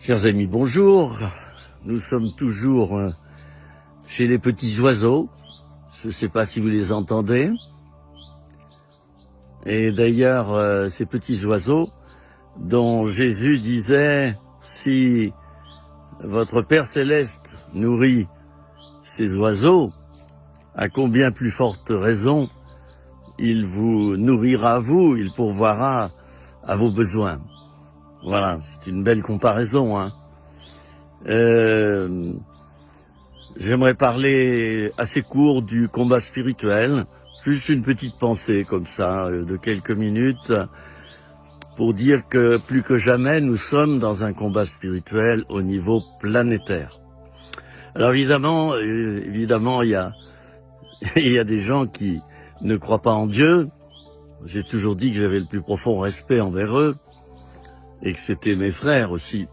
Chers amis, bonjour. Nous sommes toujours chez les petits oiseaux. Je ne sais pas si vous les entendez. Et d'ailleurs, ces petits oiseaux dont Jésus disait, si votre Père Céleste nourrit ces oiseaux, à combien plus forte raison il vous nourrira à vous, il pourvoira à vos besoins. Voilà, c'est une belle comparaison. J'aimerais parler assez court du combat spirituel, juste une petite pensée comme ça, de quelques minutes, pour dire que plus que jamais, nous sommes dans un combat spirituel au niveau planétaire. Alors évidemment, il y a, il y a des gens qui ne croient pas en Dieu. J'ai toujours dit que j'avais le plus profond respect envers eux, et que c'était mes frères aussi.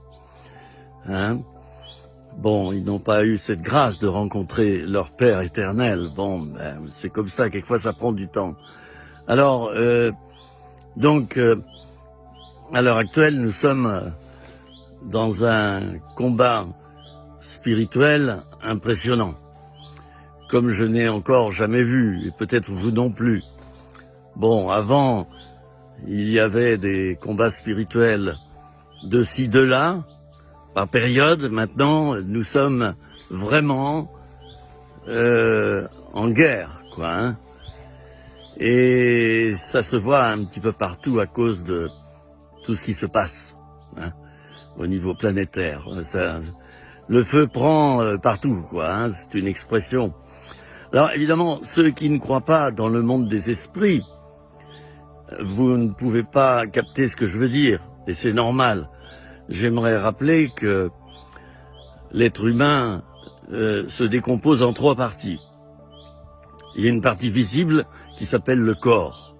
Bon, ils n'ont pas eu cette grâce de rencontrer leur Père éternel. Bon, c'est comme ça, quelquefois ça prend du temps. Alors, à l'heure actuelle, nous sommes dans un combat spirituel impressionnant, comme je n'ai encore jamais vu, et peut-être vous non plus. Bon, avant, il y avait des combats spirituels de ci, de là, par période. Maintenant, nous sommes vraiment en guerre, quoi. Et ça se voit un petit peu partout à cause de tout ce qui se passe au niveau planétaire. Le feu prend partout, quoi. C'est une expression. Alors évidemment, ceux qui ne croient pas dans le monde des esprits, vous ne pouvez pas capter ce que je veux dire, et c'est normal. J'aimerais rappeler que l'être humain se décompose en trois parties. Il y a une partie visible qui s'appelle le corps.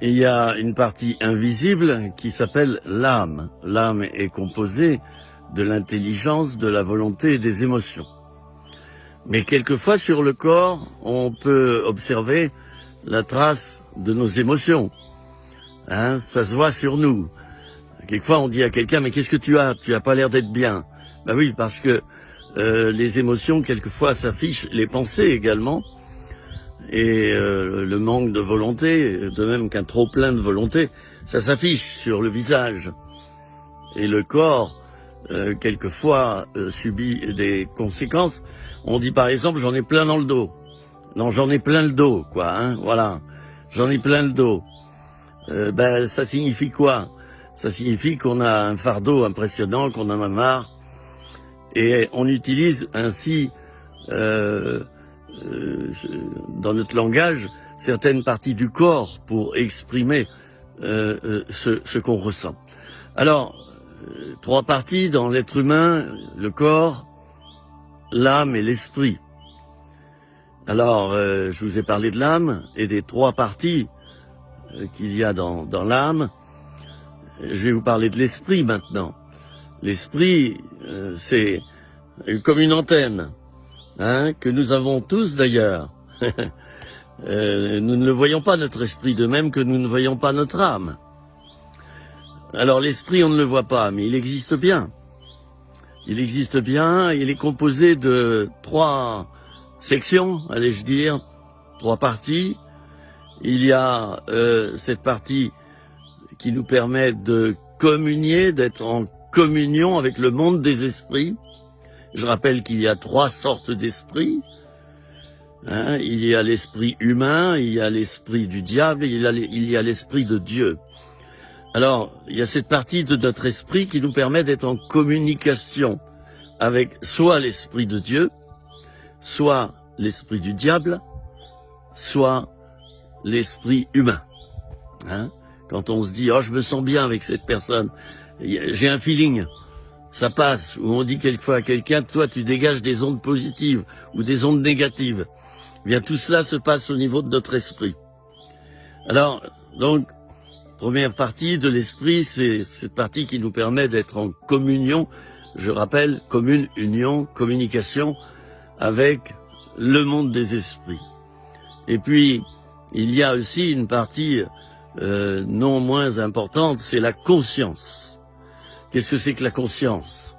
Et il y a une partie invisible qui s'appelle l'âme. L'âme est composée de l'intelligence, de la volonté et des émotions. Mais quelquefois sur le corps, on peut observer la trace de nos émotions. Ça se voit sur nous. Quelquefois, on dit à quelqu'un, mais qu'est-ce que tu as? Tu as pas l'air d'être bien. Ben oui, parce que les émotions, quelquefois, s'affichent, les pensées également, et le manque de volonté, de même qu'un trop plein de volonté, ça s'affiche sur le visage. Et le corps, quelquefois, subit des conséquences. On dit par exemple, j'en ai plein dans le dos. Non, j'en ai plein le dos, quoi. Voilà, j'en ai plein le dos. Ça signifie quoi? Ça signifie qu'on a un fardeau impressionnant, qu'on en a marre, et on utilise ainsi, dans notre langage, certaines parties du corps pour exprimer ce qu'on ressent. Alors, trois parties dans l'être humain: le corps, l'âme et l'esprit. Alors, je vous ai parlé de l'âme et des trois parties qu'il y a dans l'âme. Je vais vous parler de l'esprit maintenant. L'esprit, c'est comme une antenne, que nous avons tous d'ailleurs. Nous ne le voyons pas, notre esprit, de même que nous ne voyons pas notre âme. Alors l'esprit, on ne le voit pas, mais il existe bien. Il existe bien, il est composé de trois sections, allais-je dire, trois parties. Il y a cette partie qui nous permet de communier, d'être en communion avec le monde des esprits. Je rappelle qu'il y a trois sortes d'esprits. Il y a l'esprit humain, il y a l'esprit du diable, et il y a l'esprit de Dieu. Alors, il y a cette partie de notre esprit qui nous permet d'être en communication avec soit l'esprit de Dieu, soit l'esprit du diable, soit l'esprit humain. Quand on se dit, oh, je me sens bien avec cette personne, j'ai un feeling, ça passe. Ou on dit quelquefois à quelqu'un, toi, tu dégages des ondes positives ou des ondes négatives. Eh bien, tout cela se passe au niveau de notre esprit. Alors, donc, première partie de l'esprit, c'est cette partie qui nous permet d'être en communion, je rappelle, commune, union, communication avec le monde des esprits. Et puis, il y a aussi une partie non moins importante, c'est la conscience. Qu'est-ce que c'est que la conscience?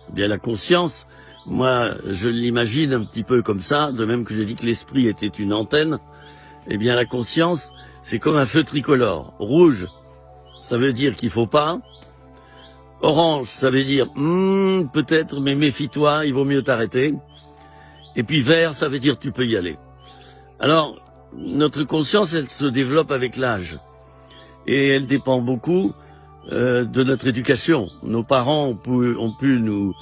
Eh bien, la conscience, moi, je l'imagine un petit peu comme ça, de même que j'ai dit que l'esprit était une antenne. Eh bien, la conscience, c'est comme un feu tricolore. Rouge, ça veut dire qu'il faut pas. Orange, ça veut dire peut-être, mais méfie-toi, il vaut mieux t'arrêter. Et puis vert, ça veut dire tu peux y aller. Alors, notre conscience, elle se développe avec l'âge. Et elle dépend beaucoup de notre éducation. Nos parents ont pu nous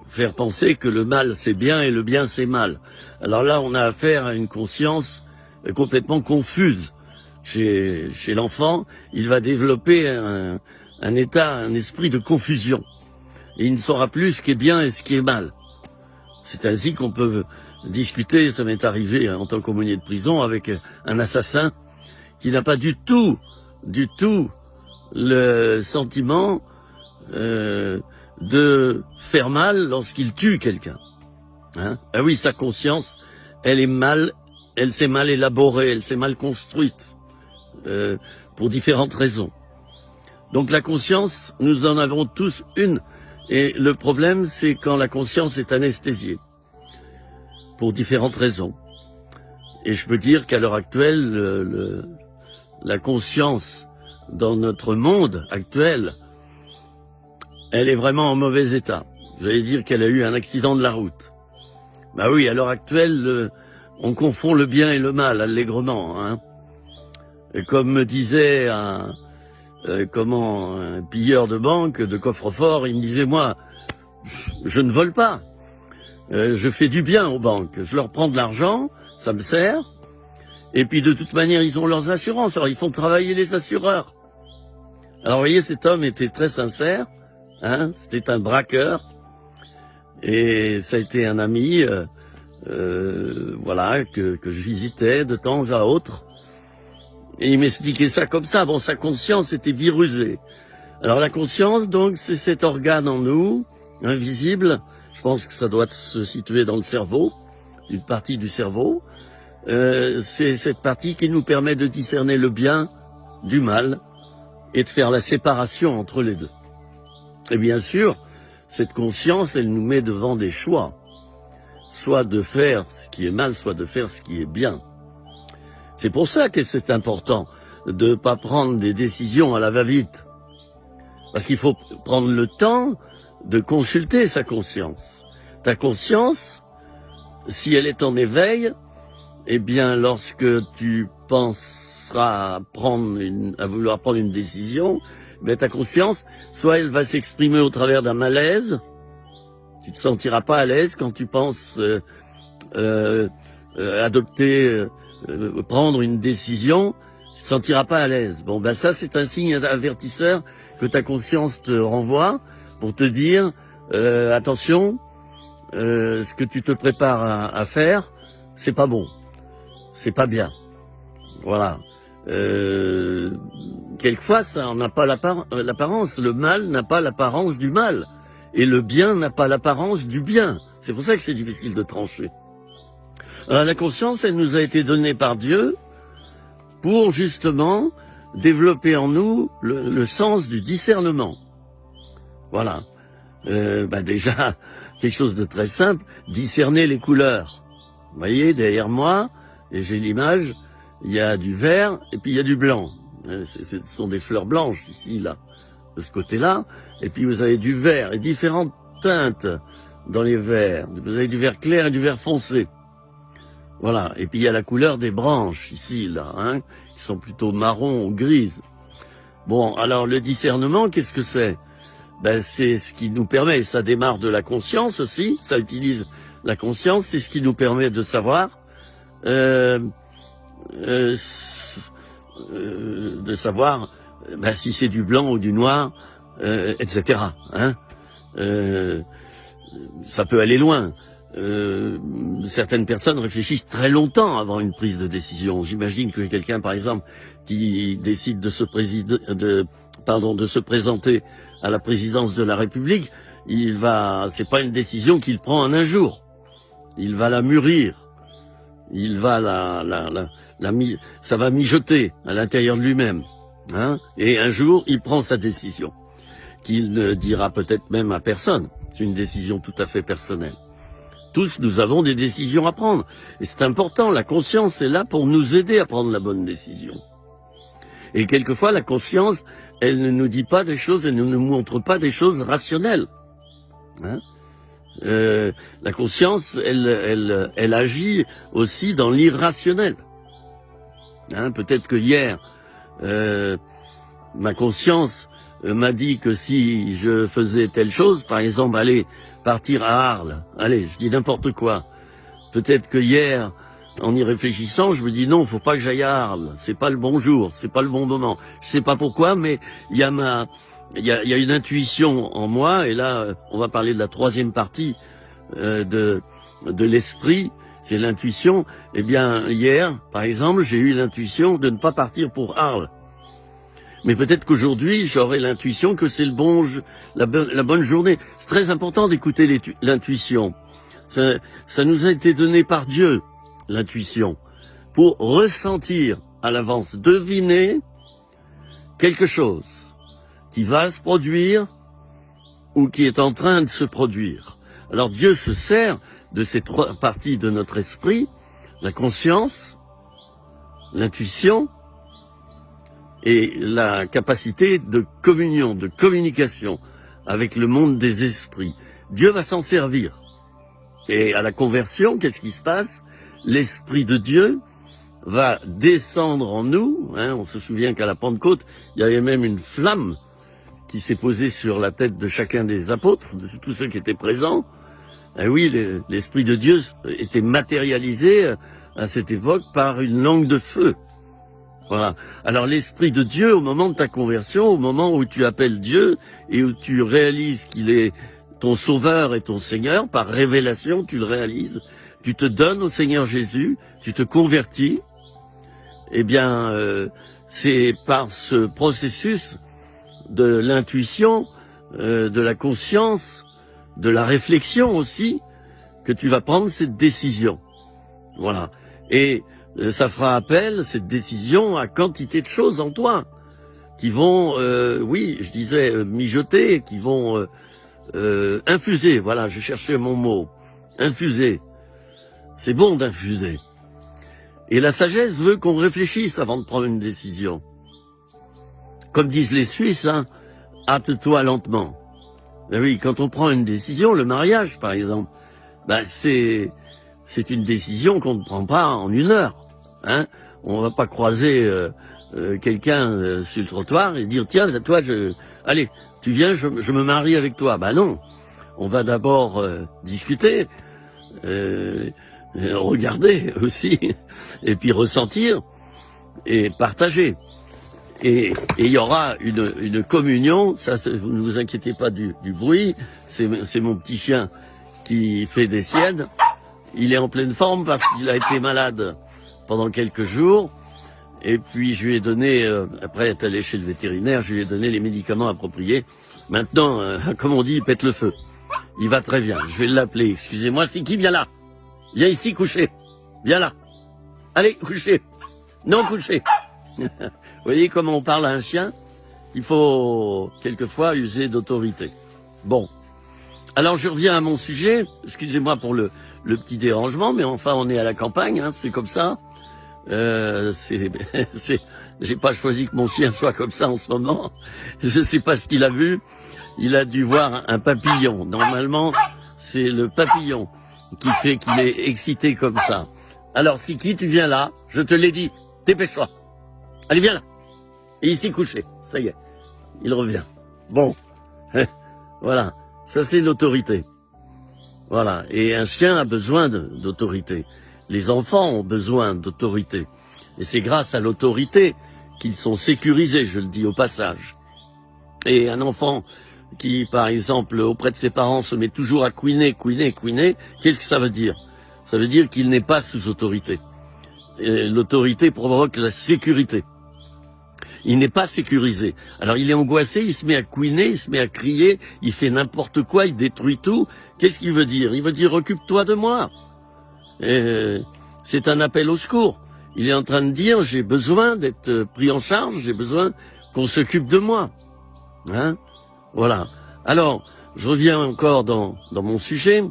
faire penser que le mal c'est bien et le bien c'est mal. Alors là, on a affaire à une conscience complètement confuse. Chez l'enfant, il va développer un état, un esprit de confusion. Et il ne saura plus ce qui est bien et ce qui est mal. C'est ainsi qu'on peut discuter, ça m'est arrivé en tant qu'aumônier de prison, avec un assassin qui n'a pas du tout le sentiment de faire mal lorsqu'il tue quelqu'un. Hein? Ah oui, sa conscience, elle est mal, elle s'est mal élaborée, elle s'est mal construite, pour différentes raisons. Donc la conscience, nous en avons tous une, et le problème, c'est quand la conscience est anesthésiée, pour différentes raisons. Et je peux dire qu'à l'heure actuelle, la conscience dans notre monde actuel, elle est vraiment en mauvais état. J'allais dire qu'elle a eu un accident de la route. Bah oui, à l'heure actuelle, on confond le bien et le mal allègrement. Hein. Et comme me disait un pilleur de banque, de coffre-fort, il me disait, moi, je ne vole pas. Je fais du bien aux banques. Je leur prends de l'argent, ça me sert. Et puis de toute manière, ils ont leurs assurances. Alors ils font travailler les assureurs. Alors vous voyez, cet homme était très sincère. Hein, c'était un braqueur. Et ça a été un ami, voilà, que je visitais de temps à autre. Et il m'expliquait ça comme ça. Bon, sa conscience était virusée. Alors la conscience, donc, c'est cet organe en nous, invisible. Je pense que ça doit se situer dans le cerveau, une partie du cerveau. C'est cette partie qui nous permet de discerner le bien du mal et de faire la séparation entre les deux. Et bien sûr, cette conscience, elle nous met devant des choix. Soit de faire ce qui est mal, soit de faire ce qui est bien. C'est pour ça que c'est important de ne pas prendre des décisions à la va-vite. Parce qu'il faut prendre le temps de consulter sa conscience. Ta conscience, si elle est en éveil, eh bien, lorsque tu penseras à vouloir prendre une décision, mais ta conscience, soit elle va s'exprimer au travers d'un malaise, tu te sentiras pas à l'aise quand tu penses prendre une décision, tu te sentiras pas à l'aise. Bon, ben ça, c'est un signe avertisseur que ta conscience te renvoie pour te dire, attention, ce que tu te prépares à faire, c'est pas bon. C'est pas bien. Voilà. Quelquefois, ça n'a pas l'apparence. Le mal n'a pas l'apparence du mal. Et le bien n'a pas l'apparence du bien. C'est pour ça que c'est difficile de trancher. Alors, la conscience, elle nous a été donnée par Dieu pour justement développer en nous le sens du discernement. Voilà. Déjà, quelque chose de très simple, discerner les couleurs. Vous voyez, derrière moi, et j'ai l'image, il y a du vert et puis il y a du blanc. Ce sont des fleurs blanches ici, là, de ce côté-là. Et puis vous avez du vert et différentes teintes dans les verts. Vous avez du vert clair et du vert foncé. Voilà. Et puis il y a la couleur des branches ici, là, hein, qui sont plutôt marron ou grises. Bon, alors le discernement, qu'est-ce que c'est? Ben, c'est ce qui nous permet, ça démarre de la conscience aussi, ça utilise la conscience, c'est ce qui nous permet de savoir, si c'est du blanc ou du noir, etc. Hein, ça peut aller loin. Certaines personnes réfléchissent très longtemps avant une prise de décision. J'imagine que quelqu'un, par exemple, qui décide de se présenter à la présidence de la République, c'est pas une décision qu'il prend en un jour. Il va la mûrir. Il va ça va mijoter à l'intérieur de lui-même. Hein, et un jour, il prend sa décision. qu'il ne dira peut-être même à personne. C'est une décision tout à fait personnelle. Tous, nous avons des décisions à prendre. Et c'est important, la conscience est là pour nous aider à prendre la bonne décision. Et quelquefois, la conscience, elle ne nous dit pas des choses, elle ne nous montre pas des choses rationnelles. Hein, la conscience, elle agit aussi dans l'irrationnel. Hein, peut-être que hier, ma conscience m'a dit que si je faisais telle chose, par exemple, aller partir à Arles, allez, je dis n'importe quoi. Peut-être que hier, en y réfléchissant, je me dis non, faut pas que j'aille à Arles, c'est pas le bon jour, c'est pas le bon moment. Je sais pas pourquoi, mais il y a une intuition en moi, et là, on va parler de la troisième partie de l'esprit, c'est l'intuition. Eh bien, hier, par exemple, j'ai eu l'intuition de ne pas partir pour Arles. Mais peut-être qu'aujourd'hui, j'aurai l'intuition que c'est la bonne journée. C'est très important d'écouter l'intuition. Ça nous a été donné par Dieu, l'intuition, pour ressentir à l'avance, deviner quelque chose qui va se produire ou qui est en train de se produire. Alors Dieu se sert de ces trois parties de notre esprit, la conscience, l'intuition et la capacité de communion, de communication avec le monde des esprits. Dieu va s'en servir. Et à la conversion, qu'est-ce qui se passe? L'Esprit de Dieu va descendre en nous. Hein, on se souvient qu'à la Pentecôte, il y avait même une flamme qui s'est posée sur la tête de chacun des apôtres, de tous ceux qui étaient présents. Et oui, l'Esprit de Dieu était matérialisé à cette époque par une langue de feu. Voilà. Alors l'Esprit de Dieu, au moment de ta conversion, au moment où tu appelles Dieu et où tu réalises qu'il est ton Sauveur et ton Seigneur, par révélation, tu le réalises, tu te donnes au Seigneur Jésus, tu te convertis, eh bien, c'est par ce processus de l'intuition, de la conscience, de la réflexion aussi, que tu vas prendre cette décision. Voilà. Et ça fera appel, cette décision, à quantité de choses en toi, qui vont, oui, je disais, mijoter, qui vont infuser, voilà, je cherchais mon mot, infuser. C'est bon d'infuser. Et la sagesse veut qu'on réfléchisse avant de prendre une décision. Comme disent les Suisses, hein, hâte-toi lentement. Ben oui, quand on prend une décision, le mariage par exemple, ben c'est une décision qu'on ne prend pas en une heure. Hein, on va pas croiser quelqu'un sur le trottoir et dire tiens, toi, allez, tu viens, je me marie avec toi. Ben non, on va d'abord discuter, regarder aussi, et puis ressentir et partager. Et il y aura une communion. Ça, vous ne vous inquiétez pas du bruit. C'est mon petit chien qui fait des siennes. Il est en pleine forme parce qu'il a été malade pendant quelques jours. Et puis je lui ai donné, après être allé chez le vétérinaire, je lui ai donné les médicaments appropriés. Maintenant, comme on dit, il pète le feu. Il va très bien. Je vais l'appeler. Excusez-moi, c'est qui? Viens là. Viens ici coucher. Viens là. Allez, coucher. Non, coucher. Vous voyez comment on parle à un chien? Il faut quelquefois user d'autorité. Bon. Alors je reviens à mon sujet. Excusez-moi pour le petit dérangement, mais enfin on est à la campagne, hein, c'est comme ça. J'ai pas choisi que mon chien soit comme ça en ce moment. Je sais pas ce qu'il a vu. Il a dû voir un papillon. Normalement, c'est le papillon qui fait qu'il est excité comme ça. Alors Siki, tu viens là. Je te l'ai dit. Dépêche-toi. Allez, viens là. Et ici couché. Ça y est. Il revient. Bon. Voilà. Ça, c'est l'autorité. Voilà. Et un chien a besoin d'autorité. Les enfants ont besoin d'autorité. Et c'est grâce à l'autorité qu'ils sont sécurisés, je le dis au passage. Et un enfant qui, par exemple, auprès de ses parents, se met toujours à couiner, qu'est-ce que ça veut dire? Ça veut dire qu'il n'est pas sous autorité. L'autorité provoque la sécurité. Il n'est pas sécurisé. Alors il est angoissé, il se met à couiner, il se met à crier, il fait n'importe quoi, il détruit tout. Qu'est-ce qu'il veut dire? Il veut dire occupe-toi de moi. C'est un appel au secours. Il est en train de dire j'ai besoin d'être pris en charge, j'ai besoin qu'on s'occupe de moi. Hein? Voilà. Alors, je reviens encore dans mon sujet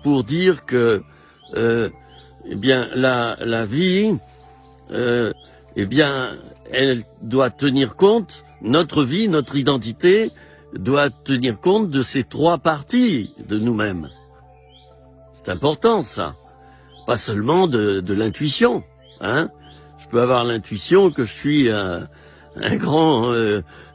pour dire que eh bien la vie, eh bien, elle doit tenir compte, notre vie, notre identité doit tenir compte de ces trois parties de nous-mêmes. C'est important ça, pas seulement de l'intuition, hein. Je peux avoir l'intuition que je suis un grand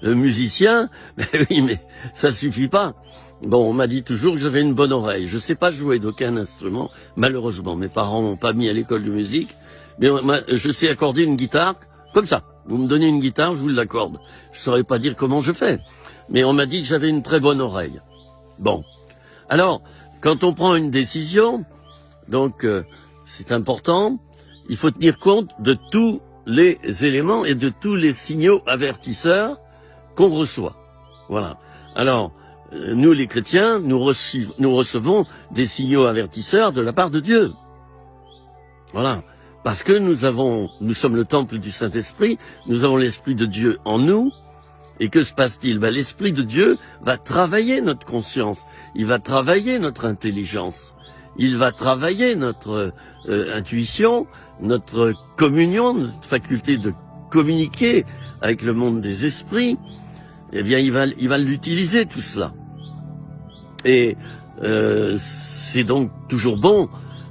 musicien, mais oui, mais ça suffit pas. Bon, on m'a dit toujours que j'avais une bonne oreille. Je sais pas jouer d'aucun instrument, malheureusement. Mes parents m'ont pas mis à l'école de musique, mais je sais accorder une guitare comme ça. Vous me donnez une guitare, je vous l'accorde. Je saurais pas dire comment je fais, mais on m'a dit que j'avais une très bonne oreille. Bon, alors quand on prend une décision, donc c'est important. Il faut tenir compte de tous les éléments et de tous les signaux avertisseurs qu'on reçoit. Voilà. Alors, nous les chrétiens, nous recevons des signaux avertisseurs de la part de Dieu. Voilà. Parce que nous sommes le temple du Saint-Esprit, nous avons l'Esprit de Dieu en nous. Et que se passe-t-il? L'Esprit de Dieu va travailler notre conscience, il va travailler notre intelligence. Il va travailler notre intuition, notre communion, notre faculté de communiquer avec le monde des esprits. Eh bien, il va l'utiliser tout cela. Et c'est donc toujours bon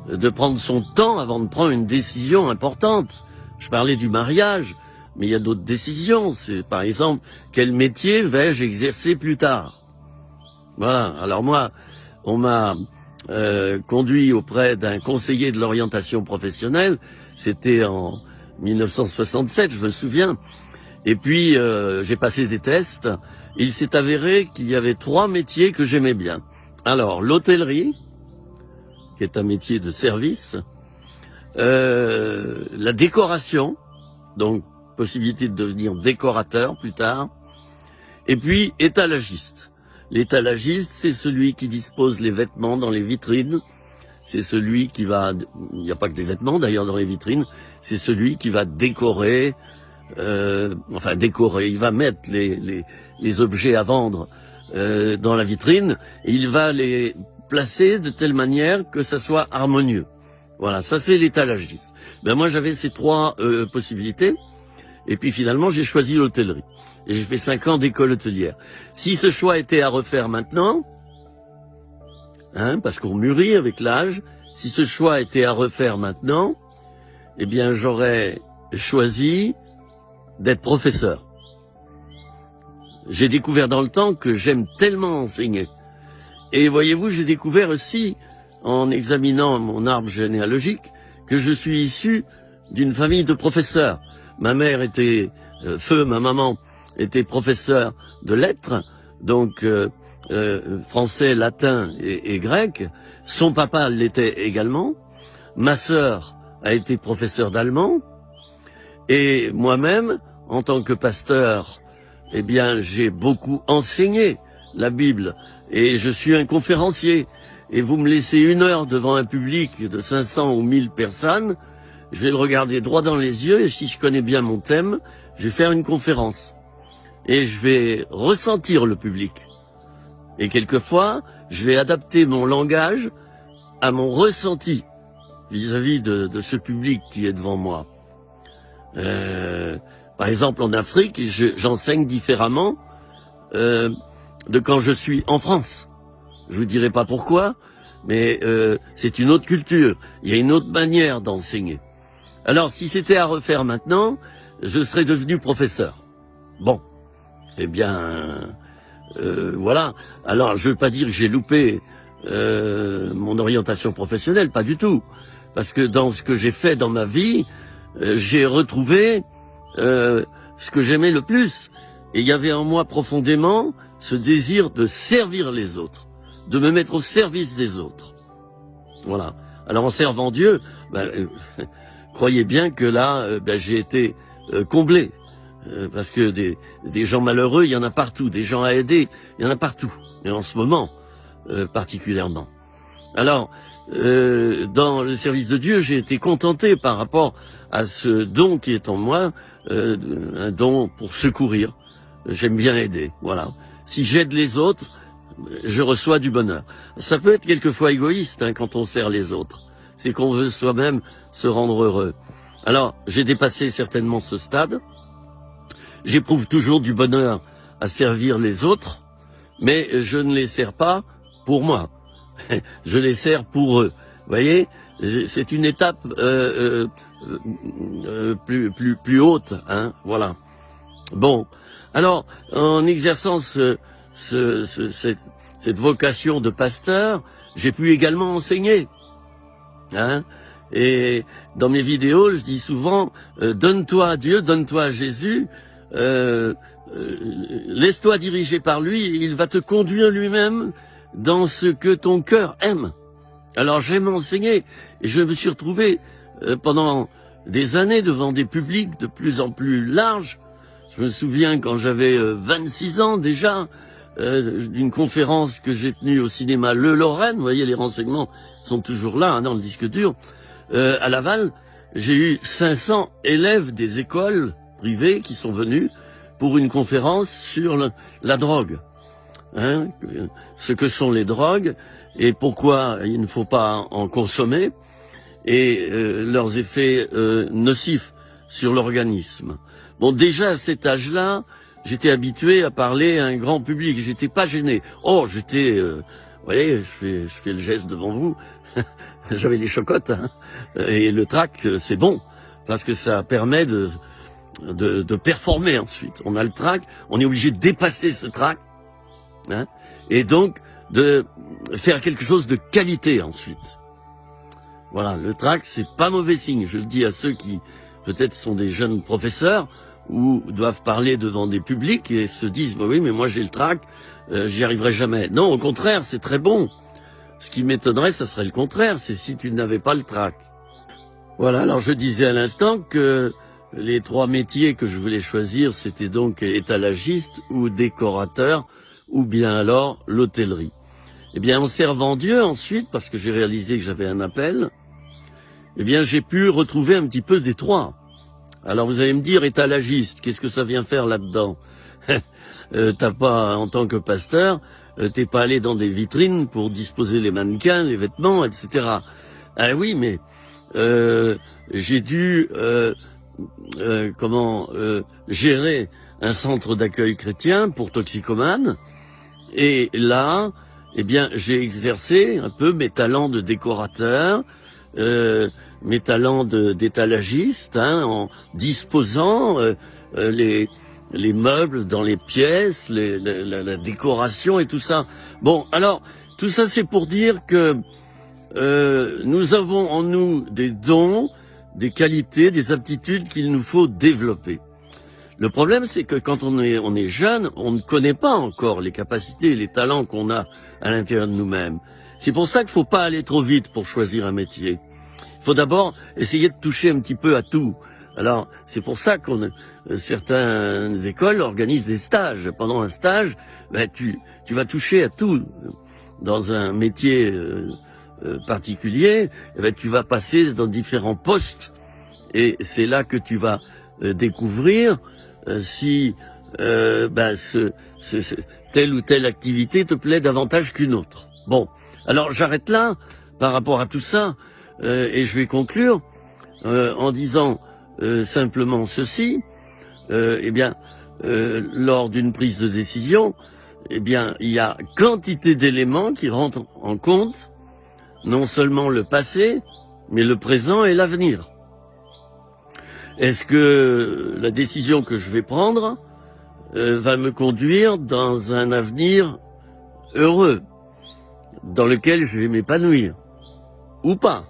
de prendre son temps avant de prendre une décision importante. Je parlais du mariage, mais il y a d'autres décisions. C'est par exemple, quel métier vais-je exercer plus tard? Voilà. Alors moi, on m'a conduit auprès d'un conseiller de l'orientation professionnelle, c'était en 1967, je me souviens, et puis j'ai passé des tests, et il s'est avéré qu'il y avait 3 métiers que j'aimais bien. Alors, l'hôtellerie, qui est un métier de service, la décoration, donc possibilité de devenir décorateur plus tard, et puis étalagiste. L'étalagiste, c'est celui qui dispose les vêtements dans les vitrines. C'est celui qui va... Il n'y a pas que des vêtements d'ailleurs dans les vitrines. C'est celui qui va décorer... décorer. Il va mettre les objets à vendre dans la vitrine. Et il va les placer de telle manière que ça soit harmonieux. Voilà, ça c'est l'étalagiste. Ben moi j'avais ces 3 possibilités. Et puis finalement j'ai choisi l'hôtellerie. Et j'ai fait 5 ans d'école hôtelière. Si ce choix était à refaire maintenant, hein, parce qu'on mûrit avec l'âge, si ce choix était à refaire maintenant, eh bien j'aurais choisi d'être professeur. J'ai découvert dans le temps que j'aime tellement enseigner. Et voyez-vous, j'ai découvert aussi, en examinant mon arbre généalogique, que je suis issu d'une famille de professeurs. Ma mère était ma maman était professeur de lettres, donc français, latin et grec. Son papa l'était également. Ma sœur a été professeure d'allemand. Et moi-même, en tant que pasteur, eh bien, j'ai beaucoup enseigné la Bible. Et je suis un conférencier. Et vous me laissez 1 heure devant un public de 500 ou 1000 personnes, je vais le regarder droit dans les yeux et si je connais bien mon thème, je vais faire une conférence. Et je vais ressentir le public. Et quelquefois, je vais adapter mon langage à mon ressenti vis-à-vis de ce public qui est devant moi. Par exemple, en Afrique, j'enseigne différemment de quand je suis en France. Je vous dirai pas pourquoi, mais c'est une autre culture. Il y a une autre manière d'enseigner. Alors, si c'était à refaire maintenant, je serais devenu professeur. Bon. Eh bien, voilà. Alors, je veux pas dire que j'ai loupé mon orientation professionnelle, pas du tout. Parce que dans ce que j'ai fait dans ma vie, j'ai retrouvé ce que j'aimais le plus. Et il y avait en moi profondément ce désir de servir les autres, de me mettre au service des autres. Voilà. Alors, en servant Dieu, croyez bien que là, j'ai été comblé. Parce que des gens malheureux, il y en a partout. Des gens à aider, il y en a partout. Et en ce moment, particulièrement. Alors, dans le service de Dieu, j'ai été contenté par rapport à ce don qui est en moi, un don pour secourir. J'aime bien aider, voilà. si j'aide les autres, je reçois du bonheur. Ça peut être quelquefois égoïste quand on sert les autres. C'est qu'on veut soi-même se rendre heureux. Alors, j'ai dépassé certainement ce stade. J'éprouve toujours du bonheur à servir les autres, mais je ne les sers pas pour moi. Je les sers pour eux. Vous voyez, c'est une étape plus haute, voilà. Bon, alors, en exerçant cette vocation de pasteur, j'ai pu également enseigner. Et dans mes vidéos, je dis souvent, donne-toi à Dieu, donne-toi à Jésus, laisse-toi diriger par lui, et il va te conduire lui-même dans ce que ton cœur aime. Alors j'aime enseigner, et je me suis retrouvé pendant des années devant des publics de plus en plus larges. Je me souviens quand j'avais 26 ans déjà, d'une conférence que j'ai tenue au cinéma Le Lorraine, vous voyez les renseignements sont toujours là dans le disque dur, à Laval, j'ai eu 500 élèves des écoles privées qui sont venus pour une conférence sur la drogue. Ce que sont les drogues et pourquoi il ne faut pas en consommer et leurs effets nocifs sur l'organisme. Bon, déjà à cet âge-là, j'étais habitué à parler à un grand public, j'étais pas gêné. Oh, j'étais, vous voyez, je fais le geste devant vous, j'avais les chocottes, et le trac, c'est bon, parce que ça permet de performer ensuite. On a le trac, on est obligé de dépasser ce trac, et donc de faire quelque chose de qualité ensuite. Voilà, le trac, c'est pas mauvais signe, je le dis à ceux qui peut-être sont des jeunes professeurs, ou doivent parler devant des publics et se disent bah oui mais moi j'ai le trac, j'y arriverai jamais. Non, au contraire, c'est très bon. Ce qui m'étonnerait, ça serait le contraire, c'est si tu n'avais pas le trac. Voilà, alors je disais à l'instant que les 3 métiers que je voulais choisir, c'était donc étalagiste ou décorateur, ou bien alors l'hôtellerie. Eh bien, en servant Dieu ensuite, parce que j'ai réalisé que j'avais un appel, eh bien j'ai pu retrouver un petit peu des 3. Alors vous allez me dire, étalagiste, qu'est-ce que ça vient faire là-dedans? T'as pas, en tant que pasteur, t'es pas allé dans des vitrines pour disposer les mannequins, les vêtements, etc. Ah oui, mais j'ai dû gérer un centre d'accueil chrétien pour toxicomanes, et là, eh bien, j'ai exercé un peu mes talents de décorateur, mes talents d'étalagiste, en disposant les meubles dans les pièces, la décoration et tout ça. Bon, alors, tout ça c'est pour dire que nous avons en nous des dons, des qualités, des aptitudes qu'il nous faut développer. Le problème, c'est que quand on est jeune, on ne connaît pas encore les capacités et les talents qu'on a à l'intérieur de nous-mêmes. C'est pour ça qu'il faut pas aller trop vite pour choisir un métier. Il faut d'abord essayer de toucher un petit peu à tout. Alors, c'est pour ça certaines écoles organisent des stages. Pendant un stage, tu vas toucher à tout. Dans un métier particulier, tu vas passer dans différents postes. Et c'est là que tu vas découvrir si telle ou telle activité te plaît davantage qu'une autre. Bon, alors j'arrête là par rapport à tout ça et je vais conclure en disant simplement ceci. Lors d'une prise de décision, il y a quantité d'éléments qui rentrent en compte, non seulement le passé, mais le présent et l'avenir. Est-ce que la décision que je vais prendre va me conduire dans un avenir heureux, dans lequel je vais m'épanouir, ou pas?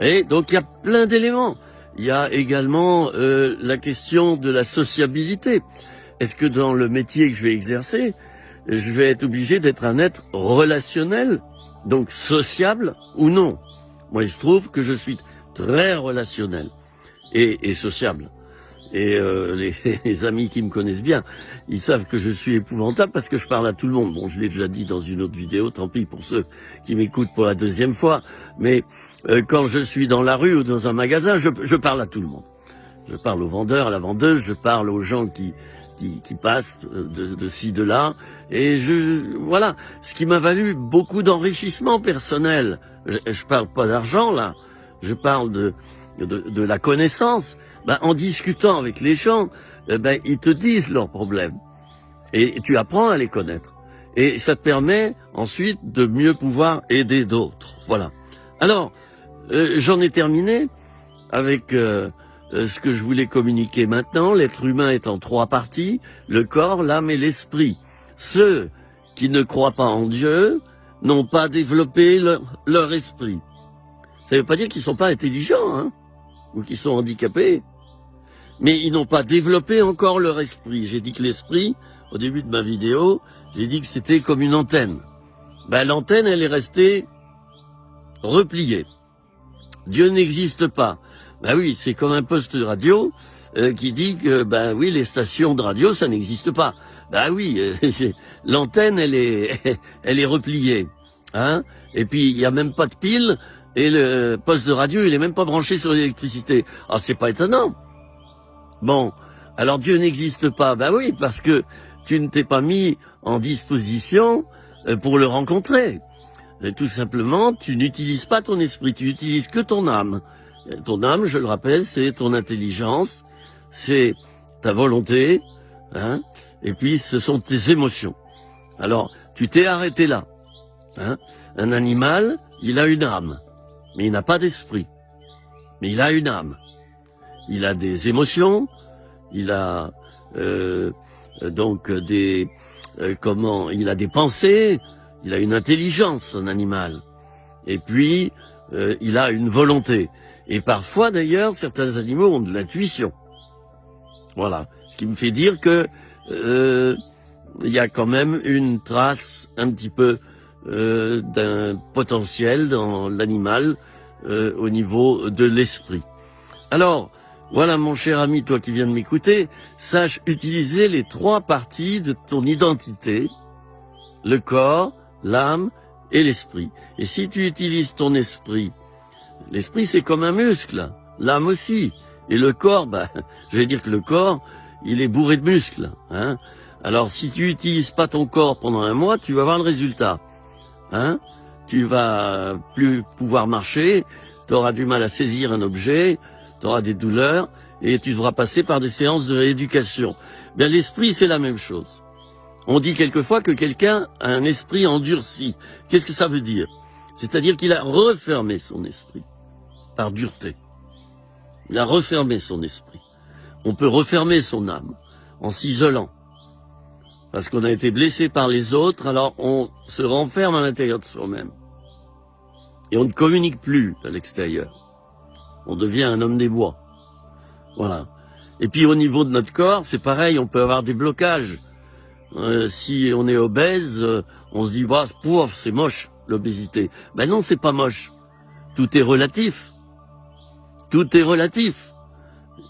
Et donc il y a plein d'éléments. Il y a également la question de la sociabilité. Est-ce que dans le métier que je vais exercer, je vais être obligé d'être un être relationnel, donc sociable ou non? Moi, il se trouve que je suis très relationnel et sociable. Et les amis qui me connaissent bien, ils savent que je suis épouvantable parce que je parle à tout le monde. Bon, je l'ai déjà dit dans une autre vidéo, tant pis pour ceux qui m'écoutent pour la 2e fois. Mais quand je suis dans la rue ou dans un magasin, je parle à tout le monde. Je parle aux vendeurs, à la vendeuse, je parle aux gens qui qui passent de ci, de là. Et voilà, ce qui m'a valu beaucoup d'enrichissement personnel. Je parle pas d'argent, là. Je parle de la connaissance. Ben, en discutant avec les gens, ben, ils te disent leurs problèmes. Et tu apprends à les connaître. Et ça te permet ensuite de mieux pouvoir aider d'autres. Voilà. Alors, j'en ai terminé avec ce que je voulais communiquer maintenant. L'être humain est en 3 parties, le corps, l'âme et l'esprit. Ceux qui ne croient pas en Dieu n'ont pas développé leur esprit. Ça ne veut pas dire qu'ils sont pas intelligents, hein, ou qu'ils sont handicapés, mais ils n'ont pas développé encore leur esprit. J'ai dit que l'esprit, au début de ma vidéo, j'ai dit que c'était comme une antenne. Ben, l'antenne, elle est restée repliée. Dieu n'existe pas. Ben oui, c'est comme un poste de radio qui dit que, ben oui, les stations de radio, ça n'existe pas. Ben oui, l'antenne, elle est repliée. Hein, et puis, il n'y a même pas de pile, et le poste de radio, il est même pas branché sur l'électricité. Ah, c'est pas étonnant. Bon, alors Dieu n'existe pas. Ben oui, parce que tu ne t'es pas mis en disposition pour le rencontrer. Et tout simplement, tu n'utilises pas ton esprit, tu n'utilises que ton âme. Ton âme, je le rappelle, c'est ton intelligence, c'est ta volonté, hein, et puis ce sont tes émotions. Alors, tu t'es arrêté là. Hein. Un animal, il a une âme, mais il n'a pas d'esprit. Mais il a une âme. Il a des émotions, il a donc il a des pensées, il a une intelligence, un animal. Et puis, il a une volonté. Et parfois, d'ailleurs, certains animaux ont de l'intuition. Voilà. Ce qui me fait dire que il y a quand même une trace un petit peu d'un potentiel dans l'animal au niveau de l'esprit. Alors, voilà, mon cher ami, toi qui viens de m'écouter, sache utiliser les 3 parties de ton identité, le corps, l'âme et l'esprit. Et si tu utilises ton esprit, l'esprit c'est comme un muscle, l'âme aussi, et le corps, ben, je vais dire que le corps, il est bourré de muscles. Hein. Alors si tu utilises pas ton corps pendant 1 mois, tu vas voir le résultat. Hein. Tu vas plus pouvoir marcher, tu auras du mal à saisir un objet, tu auras des douleurs, et tu devras passer par des séances de rééducation. Bien, l'esprit, c'est la même chose. On dit quelquefois que quelqu'un a un esprit endurci. Qu'est-ce que ça veut dire? C'est-à-dire qu'il a refermé son esprit par dureté. Il a refermé son esprit. On peut refermer son âme en s'isolant. Parce qu'on a été blessé par les autres, alors on se renferme à l'intérieur de soi-même. Et on ne communique plus à l'extérieur. On devient un homme des bois. Voilà. Et puis au niveau de notre corps, c'est pareil, on peut avoir des blocages. Si on est obèse, on se dit, bah, pouf, c'est moche, l'obésité. Ben non, c'est pas moche. Tout est relatif. Tout est relatif.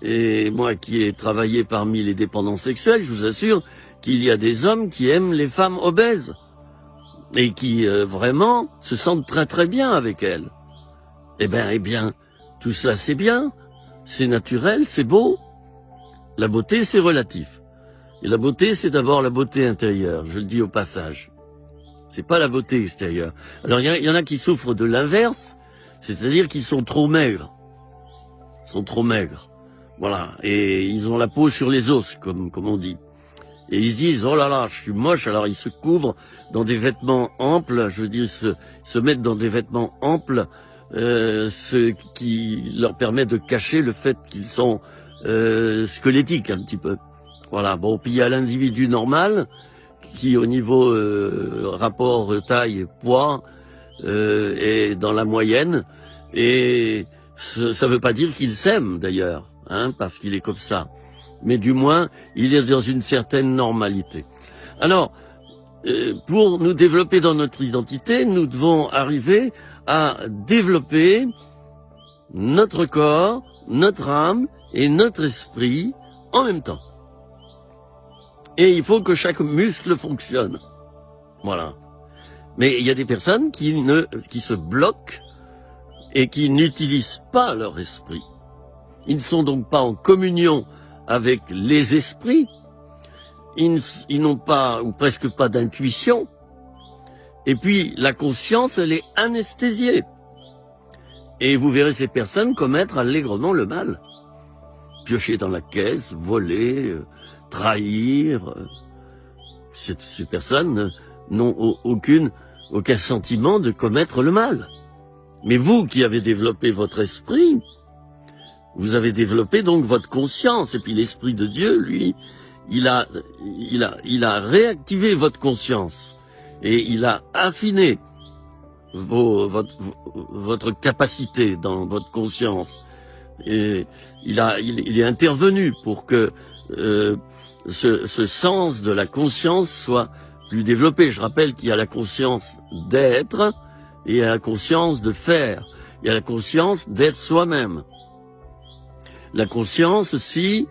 Et moi qui ai travaillé parmi les dépendants sexuels, je vous assure qu'il y a des hommes qui aiment les femmes obèses. Et qui vraiment se sentent très très bien avec elles. Eh bien, tout ça c'est bien, c'est naturel, c'est beau. La beauté c'est relatif. Et la beauté c'est d'abord la beauté intérieure, je le dis au passage. C'est pas la beauté extérieure. Alors il y en a qui souffrent de l'inverse, c'est-à-dire qu'ils sont trop maigres. Ils sont trop maigres. Voilà. Et ils ont la peau sur les os, comme on dit. Et ils se disent, oh là là, je suis moche, alors ils se couvrent dans des vêtements amples, je veux dire, se mettent dans des vêtements amples, ce qui leur permet de cacher le fait qu'ils sont squelettiques un petit peu. Voilà, bon, puis il y a l'individu normal, qui au niveau rapport taille-poids est dans la moyenne, et ça veut pas dire qu'il s'aime d'ailleurs, hein, parce qu'il est comme ça. Mais du moins, il est dans une certaine normalité. Alors, pour nous développer dans notre identité, nous devons arriver à développer notre corps, notre âme et notre esprit en même temps. Et il faut que chaque muscle fonctionne. Voilà. Mais il y a des personnes qui se bloquent et qui n'utilisent pas leur esprit. Ils ne sont donc pas en communion avec les esprits, ils n'ont pas, ou presque pas d'intuition. Et puis, la conscience, elle est anesthésiée. Et vous verrez ces personnes commettre allègrement le mal. Piocher dans la caisse, voler, trahir. Ces personnes n'ont aucun sentiment de commettre le mal. Mais vous qui avez développé votre esprit, vous avez développé donc votre conscience. Et puis l'Esprit de Dieu, lui, il a réactivé votre conscience. Et il a affiné votre capacité dans votre conscience. Et il est intervenu pour que ce sens de la conscience soit plus développé. Je rappelle qu'il y a la conscience d'être et il y a la conscience de faire. Il y a la conscience d'être soi-même. La conscience aussi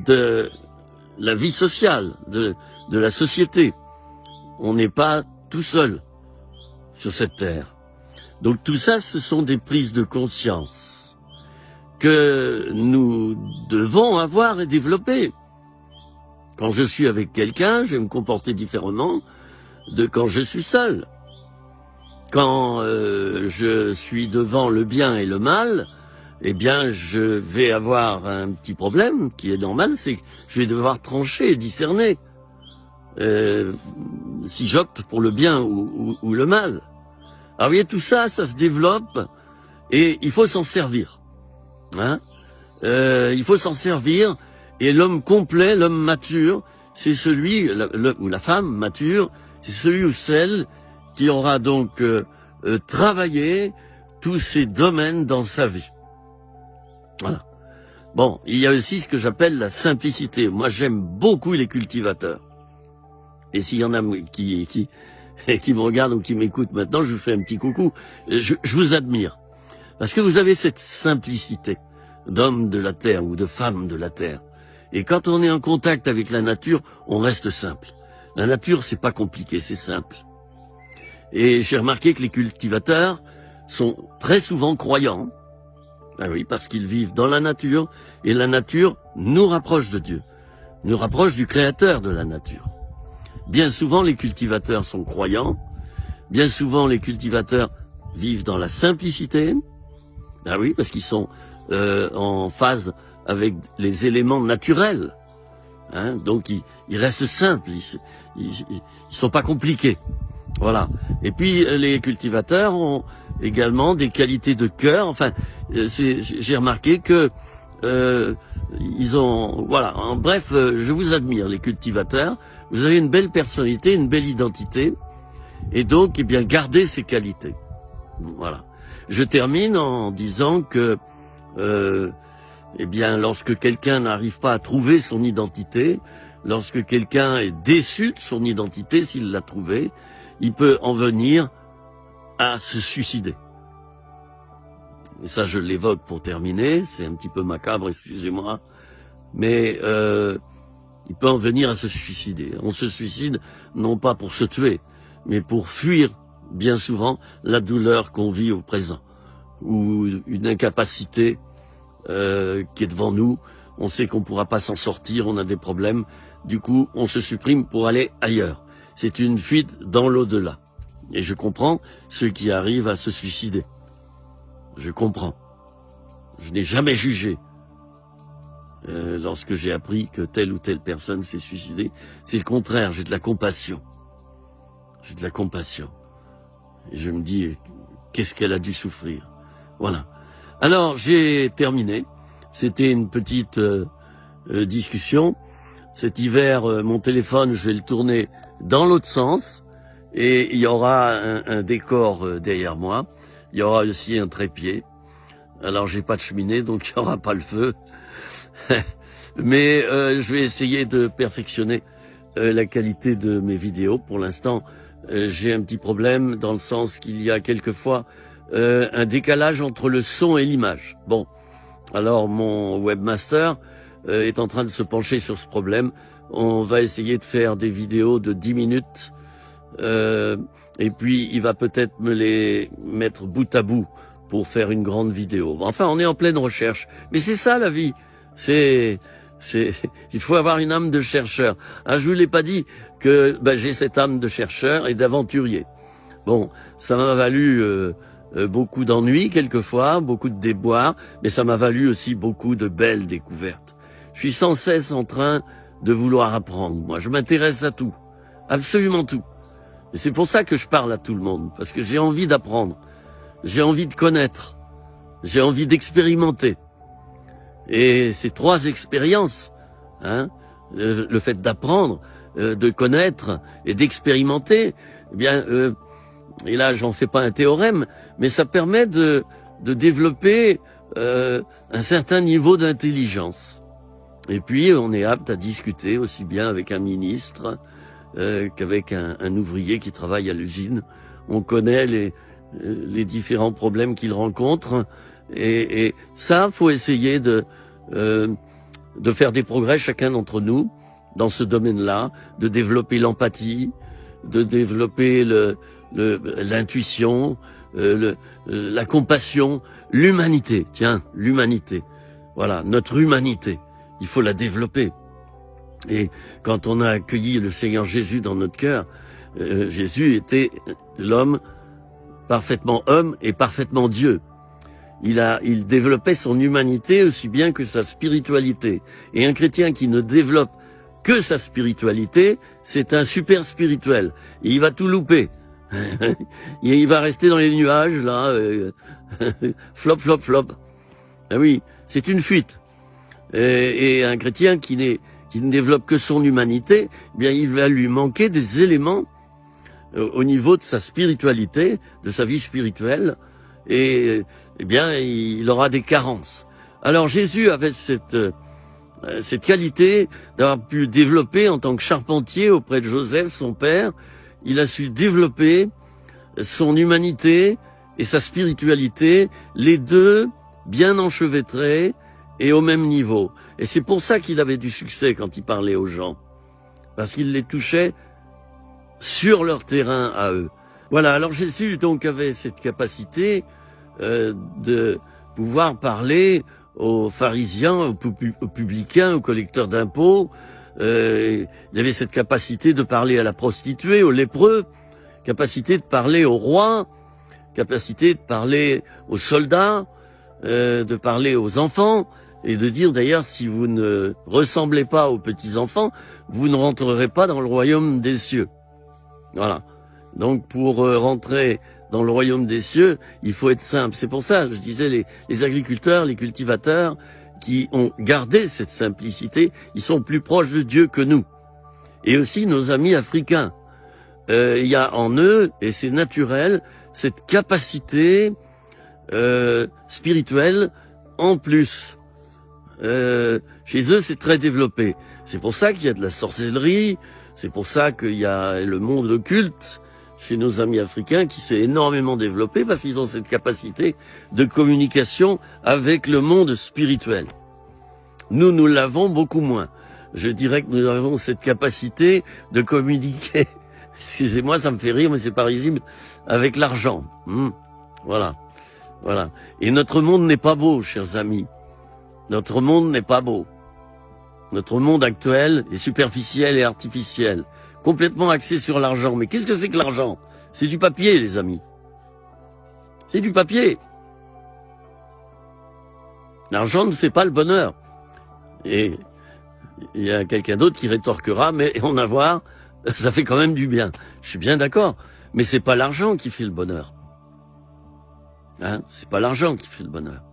de la vie sociale, de la société. On n'est pas tout seul sur cette terre. Donc tout ça, ce sont des prises de conscience que nous devons avoir et développer. Quand je suis avec quelqu'un, je vais me comporter différemment de quand je suis seul. Quand je suis devant le bien et le mal, eh bien, je vais avoir un petit problème qui est normal, c'est que je vais devoir trancher et discerner si j'opte pour le bien ou le mal. Alors, vous voyez, tout ça, ça se développe et il faut s'en servir. Hein, il faut s'en servir et l'homme complet, l'homme mature, c'est celui, ou la femme mature, c'est celui ou celle qui aura donc travaillé tous ces domaines dans sa vie. Voilà. Bon, il y a aussi ce que j'appelle la simplicité. Moi, j'aime beaucoup les cultivateurs. Et s'il y en a qui me regardent ou qui m'écoutent maintenant, je vous fais un petit coucou. Je vous admire. Parce que vous avez cette simplicité d'homme de la terre ou de femme de la terre. Et quand on est en contact avec la nature, on reste simple. La nature, c'est pas compliqué, c'est simple. Et j'ai remarqué que les cultivateurs sont très souvent croyants. Ah oui, parce qu'ils vivent dans la nature, et la nature nous rapproche de Dieu, nous rapproche du Créateur de la nature. Bien souvent, les cultivateurs sont croyants, bien souvent, les cultivateurs vivent dans la simplicité. Ah oui, parce qu'ils sont en phase avec les éléments naturels. Hein, donc, ils restent simples, ils sont pas compliqués. Voilà. Et puis, les cultivateurs ont également des qualités de cœur. Enfin, j'ai remarqué que ils ont, voilà. En bref, je vous admire, les cultivateurs. Vous avez une belle personnalité, une belle identité, et donc, eh bien, gardez ces qualités. Voilà. Je termine en disant que, eh bien, lorsque quelqu'un n'arrive pas à trouver son identité, lorsque quelqu'un est déçu de son identité, s'il l'a trouvée, il peut en venir à se suicider. Et ça, je l'évoque pour terminer, c'est un petit peu macabre, excusez-moi, mais il peut en venir à se suicider. On se suicide non pas pour se tuer, mais pour fuir, bien souvent, la douleur qu'on vit au présent, ou une incapacité qui est devant nous. On sait qu'on ne pourra pas s'en sortir, on a des problèmes, du coup, on se supprime pour aller ailleurs. C'est une fuite dans l'au-delà. Et je comprends ceux qui arrivent à se suicider. Je comprends. Je n'ai jamais jugé lorsque j'ai appris que telle ou telle personne s'est suicidée. C'est le contraire, j'ai de la compassion. J'ai de la compassion. Et je me dis, qu'est-ce qu'elle a dû souffrir. Voilà. Alors, j'ai terminé. C'était une petite discussion. Cet hiver, mon téléphone, je vais le tourner dans l'autre sens, et il y aura un décor derrière moi. Il y aura aussi un trépied. Alors j'ai pas de cheminée, donc il y aura pas le feu. Mais je vais essayer de perfectionner la qualité de mes vidéos. Pour l'instant, j'ai un petit problème dans le sens qu'il y a quelquefois un décalage entre le son et l'image. Bon, alors mon webmaster est en train de se pencher sur ce problème. On va essayer de faire des vidéos de 10 minutes et puis il va peut-être me les mettre bout à bout pour faire une grande vidéo. Enfin, on est en pleine recherche. Mais c'est ça la vie. C'est Il faut avoir une âme de chercheur. Ah, je vous l'ai pas dit que j'ai cette âme de chercheur et d'aventurier. Bon, ça m'a valu beaucoup d'ennuis quelquefois, beaucoup de déboires, mais ça m'a valu aussi beaucoup de belles découvertes. Je suis sans cesse en train de vouloir apprendre. Moi, je m'intéresse à tout, absolument tout. Et c'est pour ça que je parle à tout le monde, parce que j'ai envie d'apprendre, j'ai envie de connaître, j'ai envie d'expérimenter. Et ces trois expériences, le fait d'apprendre, de connaître et d'expérimenter, eh bien, et là j'en fais pas un théorème, mais ça permet de développer un certain niveau d'intelligence. Et puis on est apte à discuter aussi bien avec un ministre qu'avec un ouvrier qui travaille à l'usine. On connaît les différents problèmes qu'il rencontre, et ça, faut essayer de faire des progrès chacun d'entre nous dans ce domaine-là, de développer l'empathie, de développer l'intuition, la compassion, l'humanité. Tiens, l'humanité. Voilà, notre humanité. Il faut la développer. Et quand on a accueilli le Seigneur Jésus dans notre cœur, Jésus était l'homme parfaitement homme et parfaitement Dieu. Il développait son humanité aussi bien que sa spiritualité. Et un chrétien qui ne développe que sa spiritualité, c'est un super spirituel. Et il va tout louper. Il va rester dans les nuages, là, flop, flop, flop. Ah oui, c'est une fuite. Et un chrétien qui ne développe que son humanité, eh bien, il va lui manquer des éléments au niveau de sa spiritualité, de sa vie spirituelle, et eh bien, il aura des carences. Alors Jésus avait cette qualité d'avoir pu développer en tant que charpentier auprès de Joseph, son père. Il a su développer son humanité et sa spiritualité, les deux bien enchevêtrés et au même niveau. Et c'est pour ça qu'il avait du succès quand il parlait aux gens, parce qu'il les touchait sur leur terrain à eux. Voilà, alors Jésus donc avait cette capacité de pouvoir parler aux pharisiens, aux publicains, aux collecteurs d'impôts. Il avait cette capacité de parler à la prostituée, aux lépreux, capacité de parler aux rois, capacité de parler aux soldats, de parler aux enfants, et de dire d'ailleurs, si vous ne ressemblez pas aux petits-enfants, vous ne rentrerez pas dans le royaume des cieux. Voilà. Donc pour rentrer dans le royaume des cieux, il faut être simple. C'est pour ça, je disais, les agriculteurs, les cultivateurs qui ont gardé cette simplicité, ils sont plus proches de Dieu que nous. Et aussi nos amis africains. Il y a en eux, et c'est naturel, cette capacité spirituelle en plus. Chez eux, c'est très développé. C'est pour ça qu'il y a de la sorcellerie, c'est pour ça qu'il y a le monde occulte chez nos amis africains qui s'est énormément développé, parce qu'ils ont cette capacité de communication avec le monde spirituel. Nous l'avons beaucoup moins. Je dirais que nous avons cette capacité de communiquer, excusez-moi, ça me fait rire, mais c'est pas risible, avec l'argent. Voilà. Voilà. Et notre monde n'est pas beau, chers amis. Notre monde n'est pas beau. Notre monde actuel est superficiel et artificiel, complètement axé sur l'argent. Mais qu'est-ce que c'est que l'argent? C'est du papier, les amis. C'est du papier. L'argent ne fait pas le bonheur. Et il y a quelqu'un d'autre qui rétorquera, mais en avoir, ça fait quand même du bien. Je suis bien d'accord. Mais c'est pas l'argent qui fait le bonheur. C'est pas l'argent qui fait le bonheur.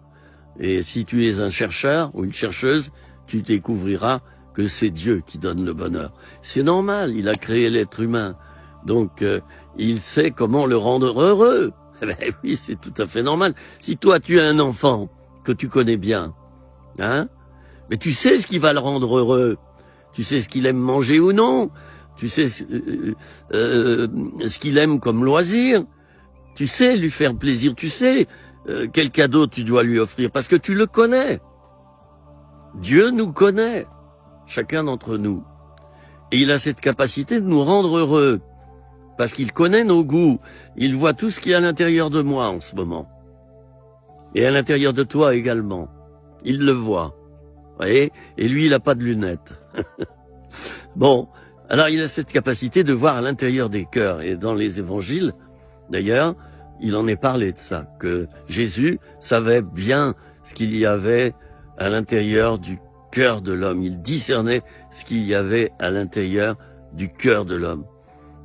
Et si tu es un chercheur ou une chercheuse, tu découvriras que c'est Dieu qui donne le bonheur. C'est normal, il a créé l'être humain. Donc, il sait comment le rendre heureux. Eh ben oui, c'est tout à fait normal. Si toi, tu as un enfant que tu connais bien, mais tu sais ce qui va le rendre heureux. Tu sais ce qu'il aime manger ou non. Tu sais ce qu'il aime comme loisir. Tu sais lui faire plaisir. Tu sais quel cadeau tu dois lui offrir parce que tu le connais. Dieu nous connaît, chacun d'entre nous. Et il a cette capacité de nous rendre heureux, parce qu'il connaît nos goûts. Il voit tout ce qui est à l'intérieur de moi en ce moment. Et à l'intérieur de toi également. Il le voit. voyez, et lui, il n'a pas de lunettes. Bon, alors il a cette capacité de voir à l'intérieur des cœurs. Et dans les évangiles, d'ailleurs, il en est parlé de ça, que Jésus savait bien ce qu'il y avait à l'intérieur du cœur de l'homme. Il discernait ce qu'il y avait à l'intérieur du cœur de l'homme.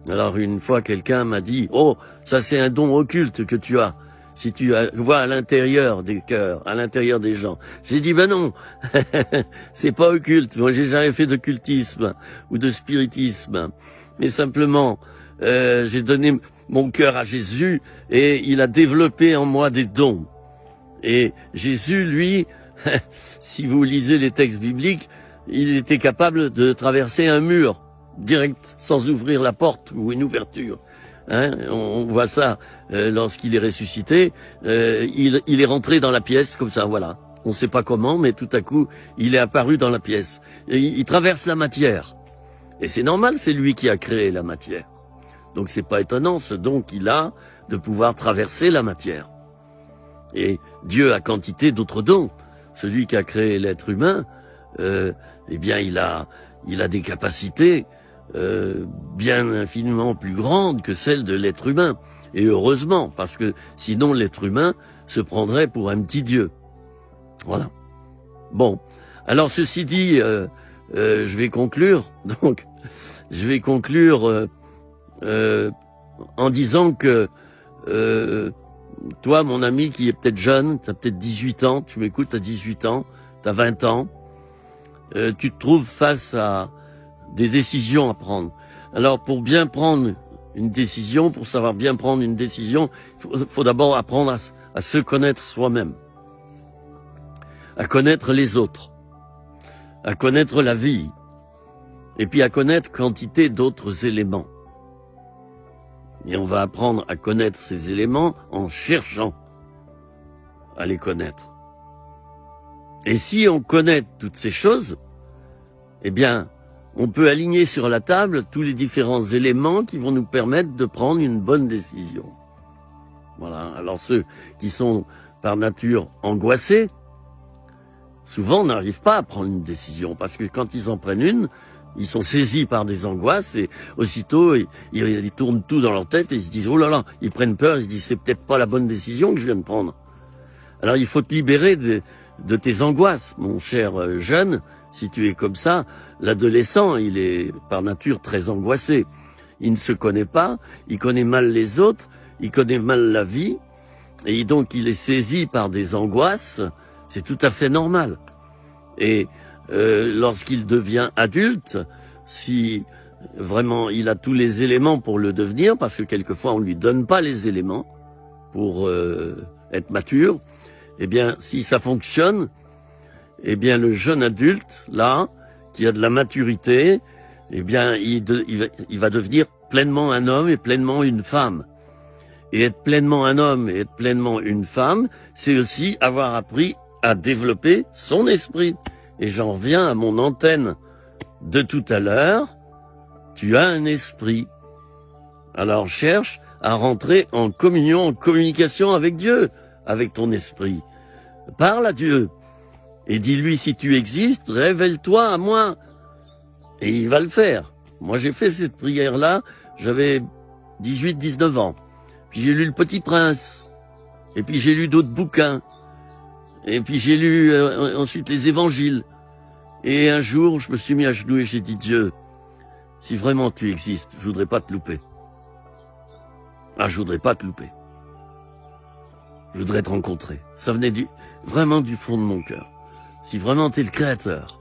Alors une fois, quelqu'un m'a dit, « Oh, ça c'est un don occulte que tu as. Si tu vois à l'intérieur des cœurs, à l'intérieur des gens. » J'ai dit, ben non, c'est pas occulte. Moi, j'ai jamais fait d'occultisme ou de spiritisme. Mais simplement, j'ai donné mon cœur à Jésus et il a développé en moi des dons. Et Jésus, lui, si vous lisez les textes bibliques, il était capable de traverser un mur direct, sans ouvrir la porte ou une ouverture. Hein, on voit ça lorsqu'il est ressuscité. Il est rentré dans la pièce comme ça, voilà. On ne sait pas comment, mais tout à coup, il est apparu dans la pièce. Et il traverse la matière. Et c'est normal, c'est lui qui a créé la matière. Donc c'est pas étonnant ce don qu'il a de pouvoir traverser la matière. Et Dieu a quantité d'autres dons. Celui qui a créé l'être humain, eh bien il a des capacités bien infiniment plus grandes que celles de l'être humain. Et heureusement, parce que sinon l'être humain se prendrait pour un petit Dieu. Voilà. Bon, alors ceci dit, je vais conclure. Donc, je vais conclure en disant que toi, mon ami qui est peut-être jeune, tu as peut-être 18 ans, tu m'écoutes, tu as 18 ans, tu as 20 ans, tu te trouves face à des décisions à prendre. Alors, pour bien prendre une décision, pour savoir bien prendre une décision, il faut d'abord apprendre à se connaître soi-même, à connaître les autres, à connaître la vie, et puis à connaître quantité d'autres éléments. Et on va apprendre à connaître ces éléments en cherchant à les connaître. Et si on connaît toutes ces choses, eh bien, on peut aligner sur la table tous les différents éléments qui vont nous permettre de prendre une bonne décision. Voilà. Alors ceux qui sont par nature angoissés, souvent n'arrivent pas à prendre une décision parce que quand ils en prennent une, ils sont saisis par des angoisses et aussitôt ils tournent tout dans leur tête et ils se disent oh là là, ils prennent peur, ils se disent c'est peut-être pas la bonne décision que je viens de prendre. Alors il faut te libérer de tes angoisses, mon cher jeune. Si tu es comme ça, l'adolescent, il est par nature très angoissé. Il ne se connaît pas, il connaît mal les autres, il connaît mal la vie, et donc il est saisi par des angoisses. C'est tout à fait normal. Et lorsqu'il devient adulte, si vraiment il a tous les éléments pour le devenir, parce que quelquefois on lui donne pas les éléments pour être mature, eh bien si ça fonctionne, eh bien le jeune adulte, là, qui a de la maturité, eh bien il va devenir pleinement un homme et pleinement une femme. Et être pleinement un homme et être pleinement une femme, c'est aussi avoir appris à développer son esprit. Et j'en reviens à mon antenne de tout à l'heure. Tu as un esprit. Alors cherche à rentrer en communion, en communication avec Dieu, avec ton esprit. Parle à Dieu. Et dis-lui, si tu existes, révèle-toi à moi. Et il va le faire. Moi, j'ai fait cette prière-là, j'avais 18, 19 ans. Puis j'ai lu Le Petit Prince. Et puis j'ai lu d'autres bouquins. Et puis j'ai lu ensuite les évangiles. Et un jour, je me suis mis à genoux et j'ai dit, Dieu, si vraiment tu existes, je voudrais pas te louper. Ah, je voudrais pas te louper. Je voudrais te rencontrer. Ça venait vraiment du fond de mon cœur. Si vraiment t'es le créateur,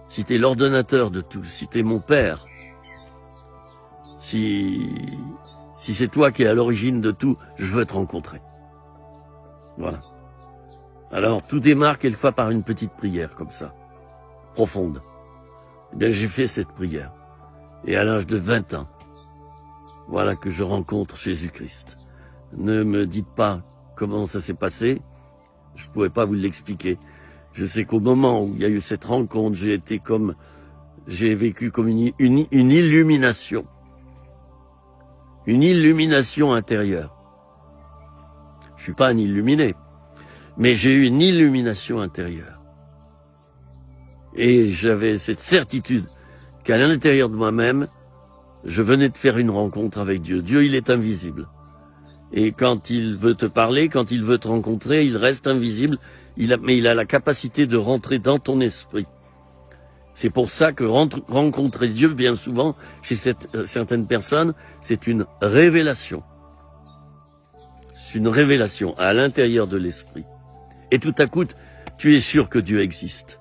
si t'es l'ordonnateur de tout, si t'es mon père, si c'est toi qui es à l'origine de tout, je veux te rencontrer. Voilà. Alors, tout démarre quelquefois par une petite prière comme ça, profonde. Eh bien, j'ai fait cette prière. Et à l'âge de 20 ans, voilà que je rencontre Jésus-Christ. Ne me dites pas comment ça s'est passé, je ne pourrais pas vous l'expliquer. Je sais qu'au moment où il y a eu cette rencontre, j'ai vécu comme une illumination. Une illumination intérieure. Je suis pas un illuminé, mais j'ai eu une illumination intérieure. Et j'avais cette certitude qu'à l'intérieur de moi-même, je venais de faire une rencontre avec Dieu. Dieu, il est invisible. Et quand il veut te parler, quand il veut te rencontrer, il reste invisible, mais il a la capacité de rentrer dans ton esprit. C'est pour ça que rencontrer Dieu, bien souvent, chez certaines personnes, c'est une révélation. C'est une révélation à l'intérieur de l'esprit. Et tout à coup, tu es sûr que Dieu existe.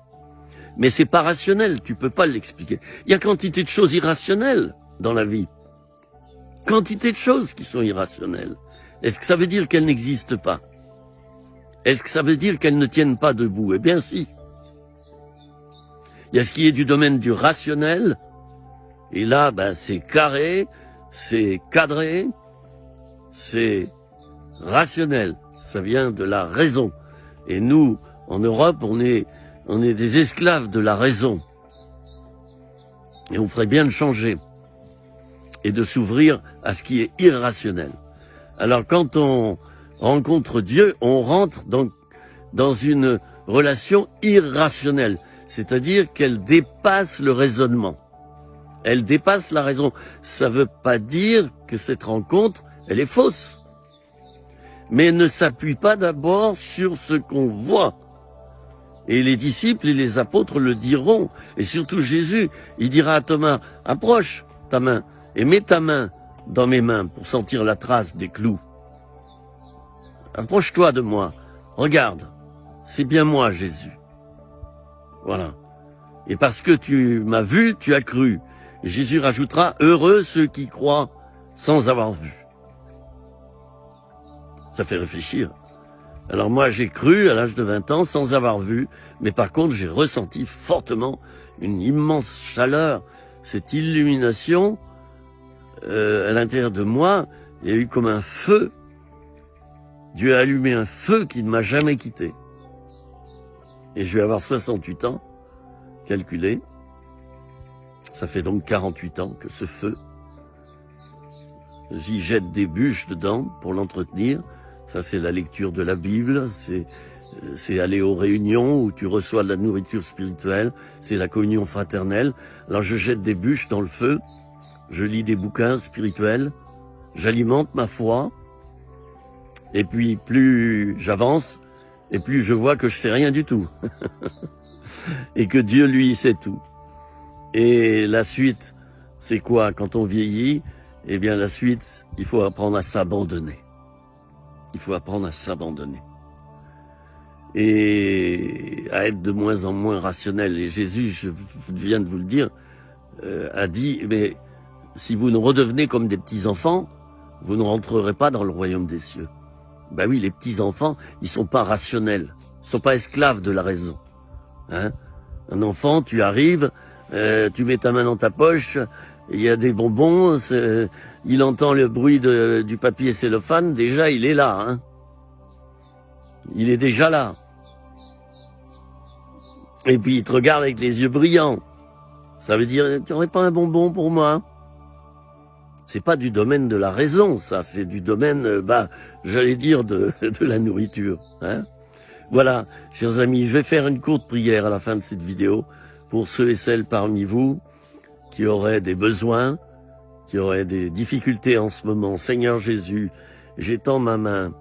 Mais c'est pas rationnel, tu peux pas l'expliquer. Il y a quantité de choses irrationnelles dans la vie. Quantité de choses qui sont irrationnelles. Est-ce que ça veut dire qu'elles n'existent pas? Est-ce que ça veut dire qu'elles ne tiennent pas debout? Eh bien si. Il y a ce qui est du domaine du rationnel, et là, c'est carré, c'est cadré, c'est rationnel. Ça vient de la raison. Et nous, en Europe, on est des esclaves de la raison. Et on ferait bien de changer et de s'ouvrir à ce qui est irrationnel. Alors quand on rencontre Dieu, on rentre dans une relation irrationnelle, c'est-à-dire qu'elle dépasse le raisonnement. Elle dépasse la raison. Ça ne veut pas dire que cette rencontre, elle est fausse. Mais elle ne s'appuie pas d'abord sur ce qu'on voit. Et les disciples et les apôtres le diront. Et surtout Jésus, il dira à Thomas, approche ta main et mets ta main dans mes mains pour sentir la trace des clous. Approche-toi de moi. Regarde, c'est bien moi, Jésus. Voilà. Et parce que tu m'as vu, tu as cru. Et Jésus rajoutera, heureux ceux qui croient sans avoir vu. Ça fait réfléchir. Alors moi, j'ai cru à l'âge de 20 ans sans avoir vu, mais par contre, j'ai ressenti fortement une immense chaleur, cette illumination à l'intérieur de moi. Il y a eu comme un feu. Dieu a allumé un feu qui ne m'a jamais quitté. Et je vais avoir 68 ans, calculé. Ça fait donc 48 ans que ce feu, j'y jette des bûches dedans pour l'entretenir. Ça, c'est la lecture de la Bible, c'est aller aux réunions où tu reçois de la nourriture spirituelle, c'est la communion fraternelle. Alors je jette des bûches dans le feu, je lis des bouquins spirituels, j'alimente ma foi, et puis plus j'avance, et plus je vois que je sais rien du tout. Et que Dieu, lui, sait tout. Et la suite, c'est quoi? Quand on vieillit, eh bien la suite, il faut apprendre à s'abandonner. Il faut apprendre à s'abandonner. Et à être de moins en moins rationnel. Et Jésus, je viens de vous le dire, a dit, mais si vous ne redevenez comme des petits-enfants, vous ne rentrerez pas dans le royaume des cieux. Ben oui, les petits-enfants, ils sont pas rationnels. Ils sont pas esclaves de la raison. Hein? Un enfant, tu arrives, tu mets ta main dans ta poche, il y a des bonbons, il entend le bruit du papier cellophane, déjà il est là. Hein? Il est déjà là. Et puis il te regarde avec les yeux brillants. Ça veut dire, tu n'aurais pas un bonbon pour moi? C'est pas du domaine de la raison, ça, c'est du domaine, j'allais dire, de la nourriture. Hein? Voilà, chers amis, je vais faire une courte prière à la fin de cette vidéo pour ceux et celles parmi vous qui auraient des besoins, qui auraient des difficultés en ce moment. Seigneur Jésus, j'étends ma main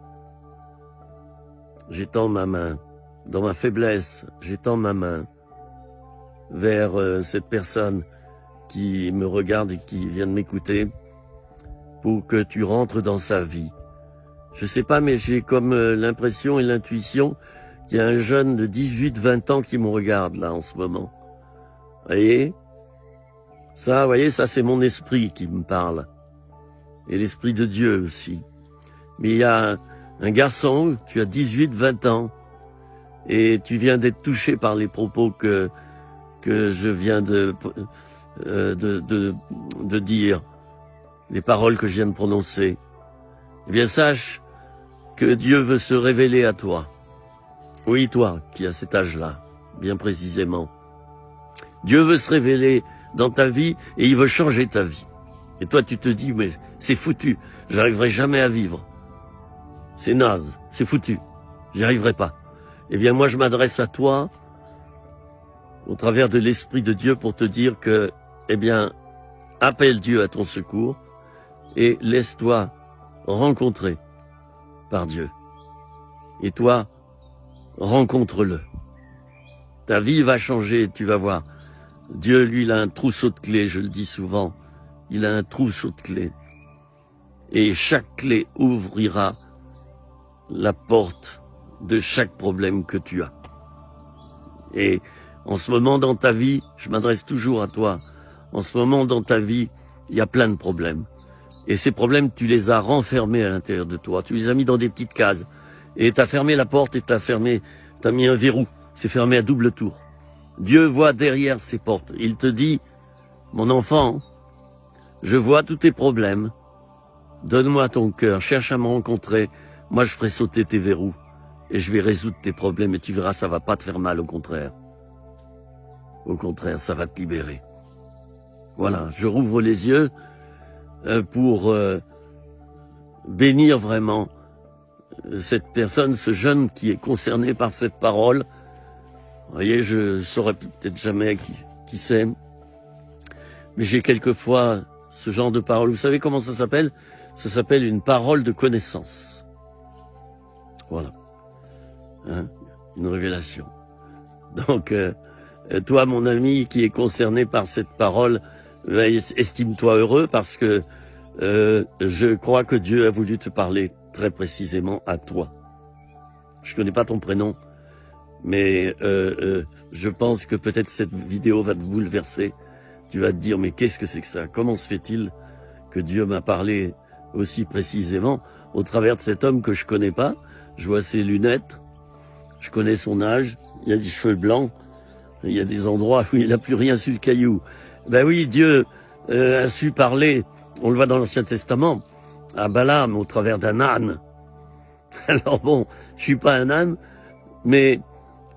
dans ma faiblesse, j'étends ma main vers cette personne qui me regarde et qui vient de m'écouter pour que tu rentres dans sa vie. Je sais pas, mais j'ai comme l'impression et l'intuition qu'il y a un jeune de 18-20 ans qui me regarde là en ce moment. Voyez, ça c'est mon esprit qui me parle. Et l'esprit de Dieu aussi. Mais il y a un garçon, tu as 18-20 ans, et tu viens d'être touché par les propos que je viens de dire, les paroles que je viens de prononcer. Eh bien, sache que Dieu veut se révéler à toi. Oui, toi, qui as cet âge-là, bien précisément. Dieu veut se révéler dans ta vie et il veut changer ta vie. Et toi, tu te dis, mais c'est foutu, j'arriverai jamais à vivre. C'est naze, c'est foutu, j'y arriverai pas. Eh bien, moi, je m'adresse à toi, au travers de l'Esprit de Dieu pour te dire que, eh bien, appelle Dieu à ton secours et laisse-toi rencontrer par Dieu. Et toi, rencontre-le. Ta vie va changer, tu vas voir. Dieu, lui, il a un trousseau de clés, je le dis souvent. Il a un trousseau de clés. Et chaque clé ouvrira la porte de chaque problème que tu as. Et en ce moment dans ta vie, je m'adresse toujours à toi, en ce moment dans ta vie, il y a plein de problèmes. Et ces problèmes, tu les as renfermés à l'intérieur de toi. Tu les as mis dans des petites cases. Et tu as fermé la porte et tu as mis un verrou. C'est fermé à double tour. Dieu voit derrière ces portes. Il te dit, mon enfant, je vois tous tes problèmes. Donne-moi ton cœur, cherche à me rencontrer. Moi, je ferai sauter tes verrous et je vais résoudre tes problèmes et tu verras, ça va pas te faire mal, au contraire. Au contraire, ça va te libérer. Voilà, je rouvre les yeux pour bénir vraiment cette personne, ce jeune qui est concerné par cette parole. Vous voyez, je saurais peut-être jamais qui c'est, mais j'ai quelquefois ce genre de parole. Vous savez comment ça s'appelle? Ça s'appelle une parole de connaissance. Voilà. Hein? Une révélation. Donc, toi, mon ami, qui est concerné par cette parole, estime-toi heureux parce que je crois que Dieu a voulu te parler très précisément à toi. Je ne connais pas ton prénom, mais je pense que peut-être cette vidéo va te bouleverser. Tu vas te dire, mais qu'est-ce que c'est que ça? Comment se fait-il que Dieu m'a parlé aussi précisément au travers de cet homme que je connais pas? Je vois ses lunettes, je connais son âge, il a des cheveux blancs, il y a des endroits où il n'a plus rien sur le caillou. Ben oui, Dieu a su parler, on le voit dans l'Ancien Testament, à Balaam au travers d'un âne. Alors bon, je suis pas un âne, mais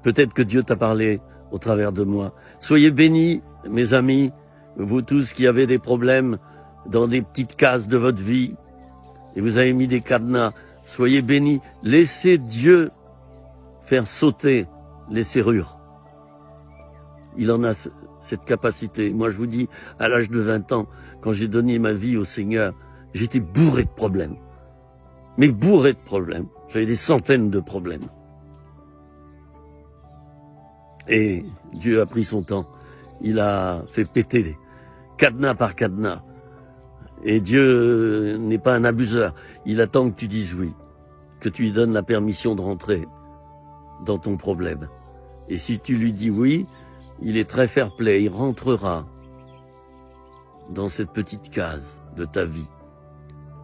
peut-être que Dieu t'a parlé au travers de moi. Soyez bénis, mes amis, vous tous qui avez des problèmes dans des petites cases de votre vie, et vous avez mis des cadenas, soyez bénis. Laissez Dieu faire sauter les serrures. Il en a cette capacité. Moi, je vous dis, à l'âge de 20 ans, quand j'ai donné ma vie au Seigneur, j'étais bourré de problèmes. Mais bourré de problèmes. J'avais des centaines de problèmes. Et Dieu a pris son temps. Il a fait péter cadenas par cadenas. Et Dieu n'est pas un abuseur. Il attend que tu dises oui, que tu lui donnes la permission de rentrer dans ton problème. Et si tu lui dis oui, il est très fair-play, il rentrera dans cette petite case de ta vie.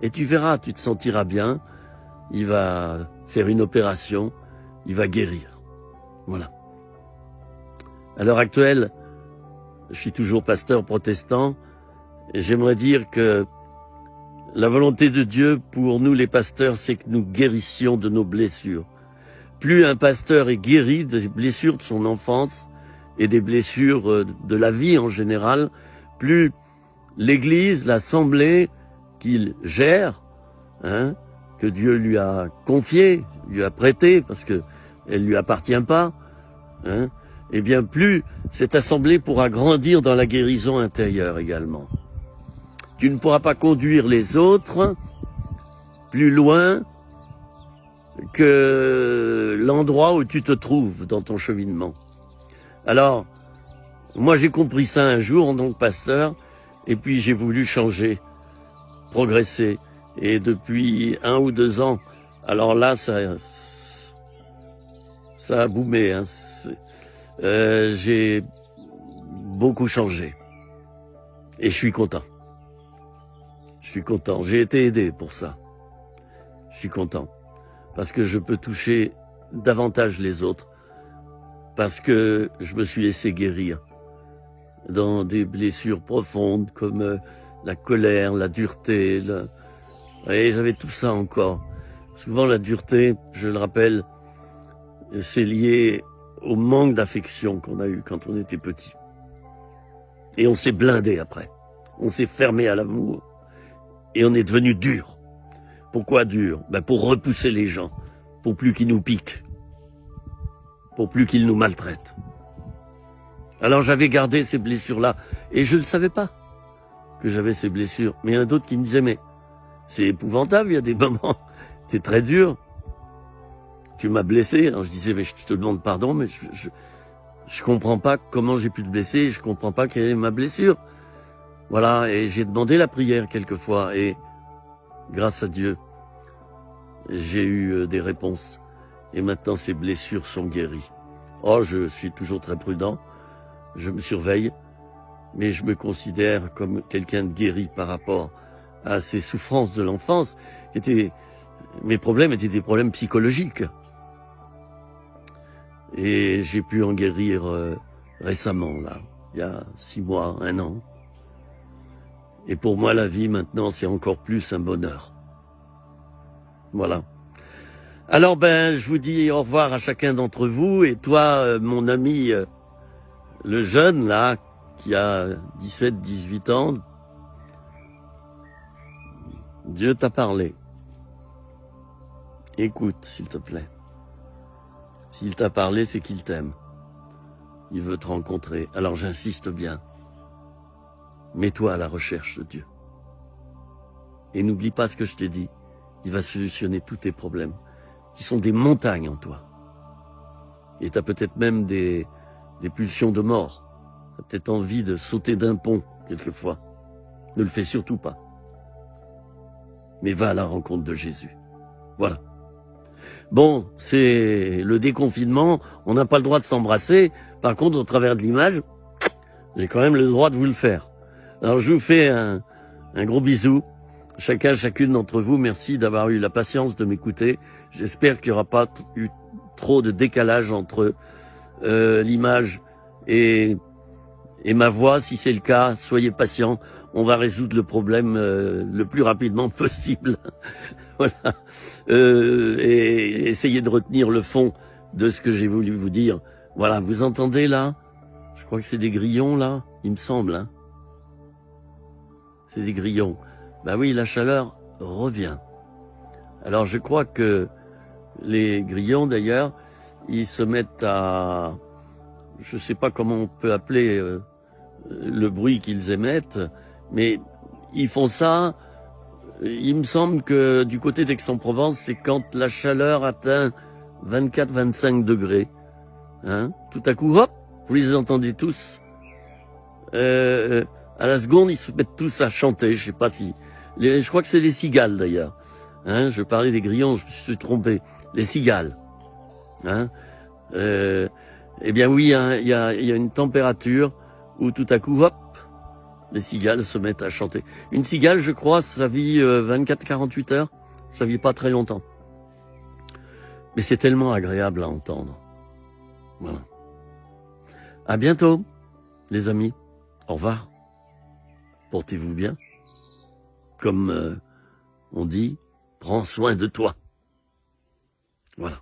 Et tu verras, tu te sentiras bien, il va faire une opération, il va guérir. Voilà. À l'heure actuelle, je suis toujours pasteur protestant, et j'aimerais dire que la volonté de Dieu pour nous les pasteurs, c'est que nous guérissions de nos blessures. Plus un pasteur est guéri des blessures de son enfance et des blessures de la vie en général, plus l'Église, l'Assemblée qu'il gère, que Dieu lui a confié, lui a prêté, parce que elle lui appartient pas, eh bien plus cette assemblée pourra grandir dans la guérison intérieure également. Tu ne pourras pas conduire les autres plus loin que l'endroit où tu te trouves dans ton cheminement. Alors, moi j'ai compris ça un jour en tant que pasteur, et puis j'ai voulu changer, progresser. Et depuis 1 ou 2 ans, alors là, ça a boomé. J'ai beaucoup changé. Et je suis content. Je suis content. J'ai été aidé pour ça. Je suis content. Parce que je peux toucher davantage les autres. Parce que je me suis laissé guérir dans des blessures profondes comme la colère, la dureté. Et j'avais tout ça encore. Souvent la dureté, je le rappelle, c'est lié au manque d'affection qu'on a eu quand on était petit. Et on s'est blindé après. On s'est fermé à l'amour. Et on est devenu dur. Pourquoi dur? Pour repousser les gens. Pour plus qu'ils nous piquent. Pour plus qu'ils nous maltraitent. Alors j'avais gardé ces blessures-là, et je ne savais pas que j'avais ces blessures. Mais il y en a d'autres qui me disaient, mais c'est épouvantable, il y a des moments, c'est très dur. Tu m'as blessé. Alors je disais, mais je te demande pardon, mais je comprends pas comment j'ai pu te blesser, je comprends pas quelle est ma blessure. Voilà, et j'ai demandé la prière quelquefois, et grâce à Dieu, j'ai eu des réponses. Et maintenant, ces blessures sont guéries. Oh, je suis toujours très prudent, je me surveille, mais je me considère comme quelqu'un de guéri par rapport à ces souffrances de l'enfance. Mes problèmes étaient des problèmes psychologiques. Et j'ai pu en guérir récemment, là, il y a 6 mois, 1 an. Et pour moi, la vie, maintenant, c'est encore plus un bonheur. Voilà. Alors, je vous dis au revoir à chacun d'entre vous. Et toi, mon ami, le jeune, là, qui a 17, 18 ans, Dieu t'a parlé. Écoute, s'il te plaît. S'il t'a parlé, c'est qu'il t'aime. Il veut te rencontrer. Alors j'insiste bien. Mets-toi à la recherche de Dieu. Et n'oublie pas ce que je t'ai dit. Il va solutionner tous tes problèmes, qui sont des montagnes en toi. Et tu as peut-être même des pulsions de mort. Tu as peut-être envie de sauter d'un pont, quelquefois. Ne le fais surtout pas. Mais va à la rencontre de Jésus. Voilà. Bon, c'est le déconfinement, on n'a pas le droit de s'embrasser. Par contre, au travers de l'image, j'ai quand même le droit de vous le faire. Alors je vous fais un gros bisou. Chacune d'entre vous, merci d'avoir eu la patience de m'écouter. J'espère qu'il n'y aura pas eu trop de décalage entre l'image et ma voix. Si c'est le cas, soyez patients. On va résoudre le problème le plus rapidement possible. Voilà. Et essayez de retenir le fond de ce que j'ai voulu vous dire. Voilà, vous entendez là? Je crois que c'est des grillons là, il me semble. Hein, c'est des grillons. Ben oui, la chaleur revient. Alors je crois que les grillons d'ailleurs, ils se mettent à... Je ne sais pas comment on peut appeler le bruit qu'ils émettent, mais ils font ça... Il me semble que du côté d'Aix-en-Provence, c'est quand la chaleur atteint 24-25 degrés. Hein, tout à coup, hop, vous les entendez tous. À la seconde, ils se mettent tous à chanter. Je sais pas si... je crois que c'est les cigales d'ailleurs. Hein, je parlais des grillons, je me suis trompé. Les cigales. Hein, eh bien oui, hein, il y a une température où tout à coup, hop, les cigales se mettent à chanter. Une cigale, je crois, ça vit 24-48 heures. Ça vit pas très longtemps. Mais c'est tellement agréable à entendre. Voilà. À bientôt, les amis. Au revoir. Portez-vous bien. Comme on dit, prends soin de toi. Voilà.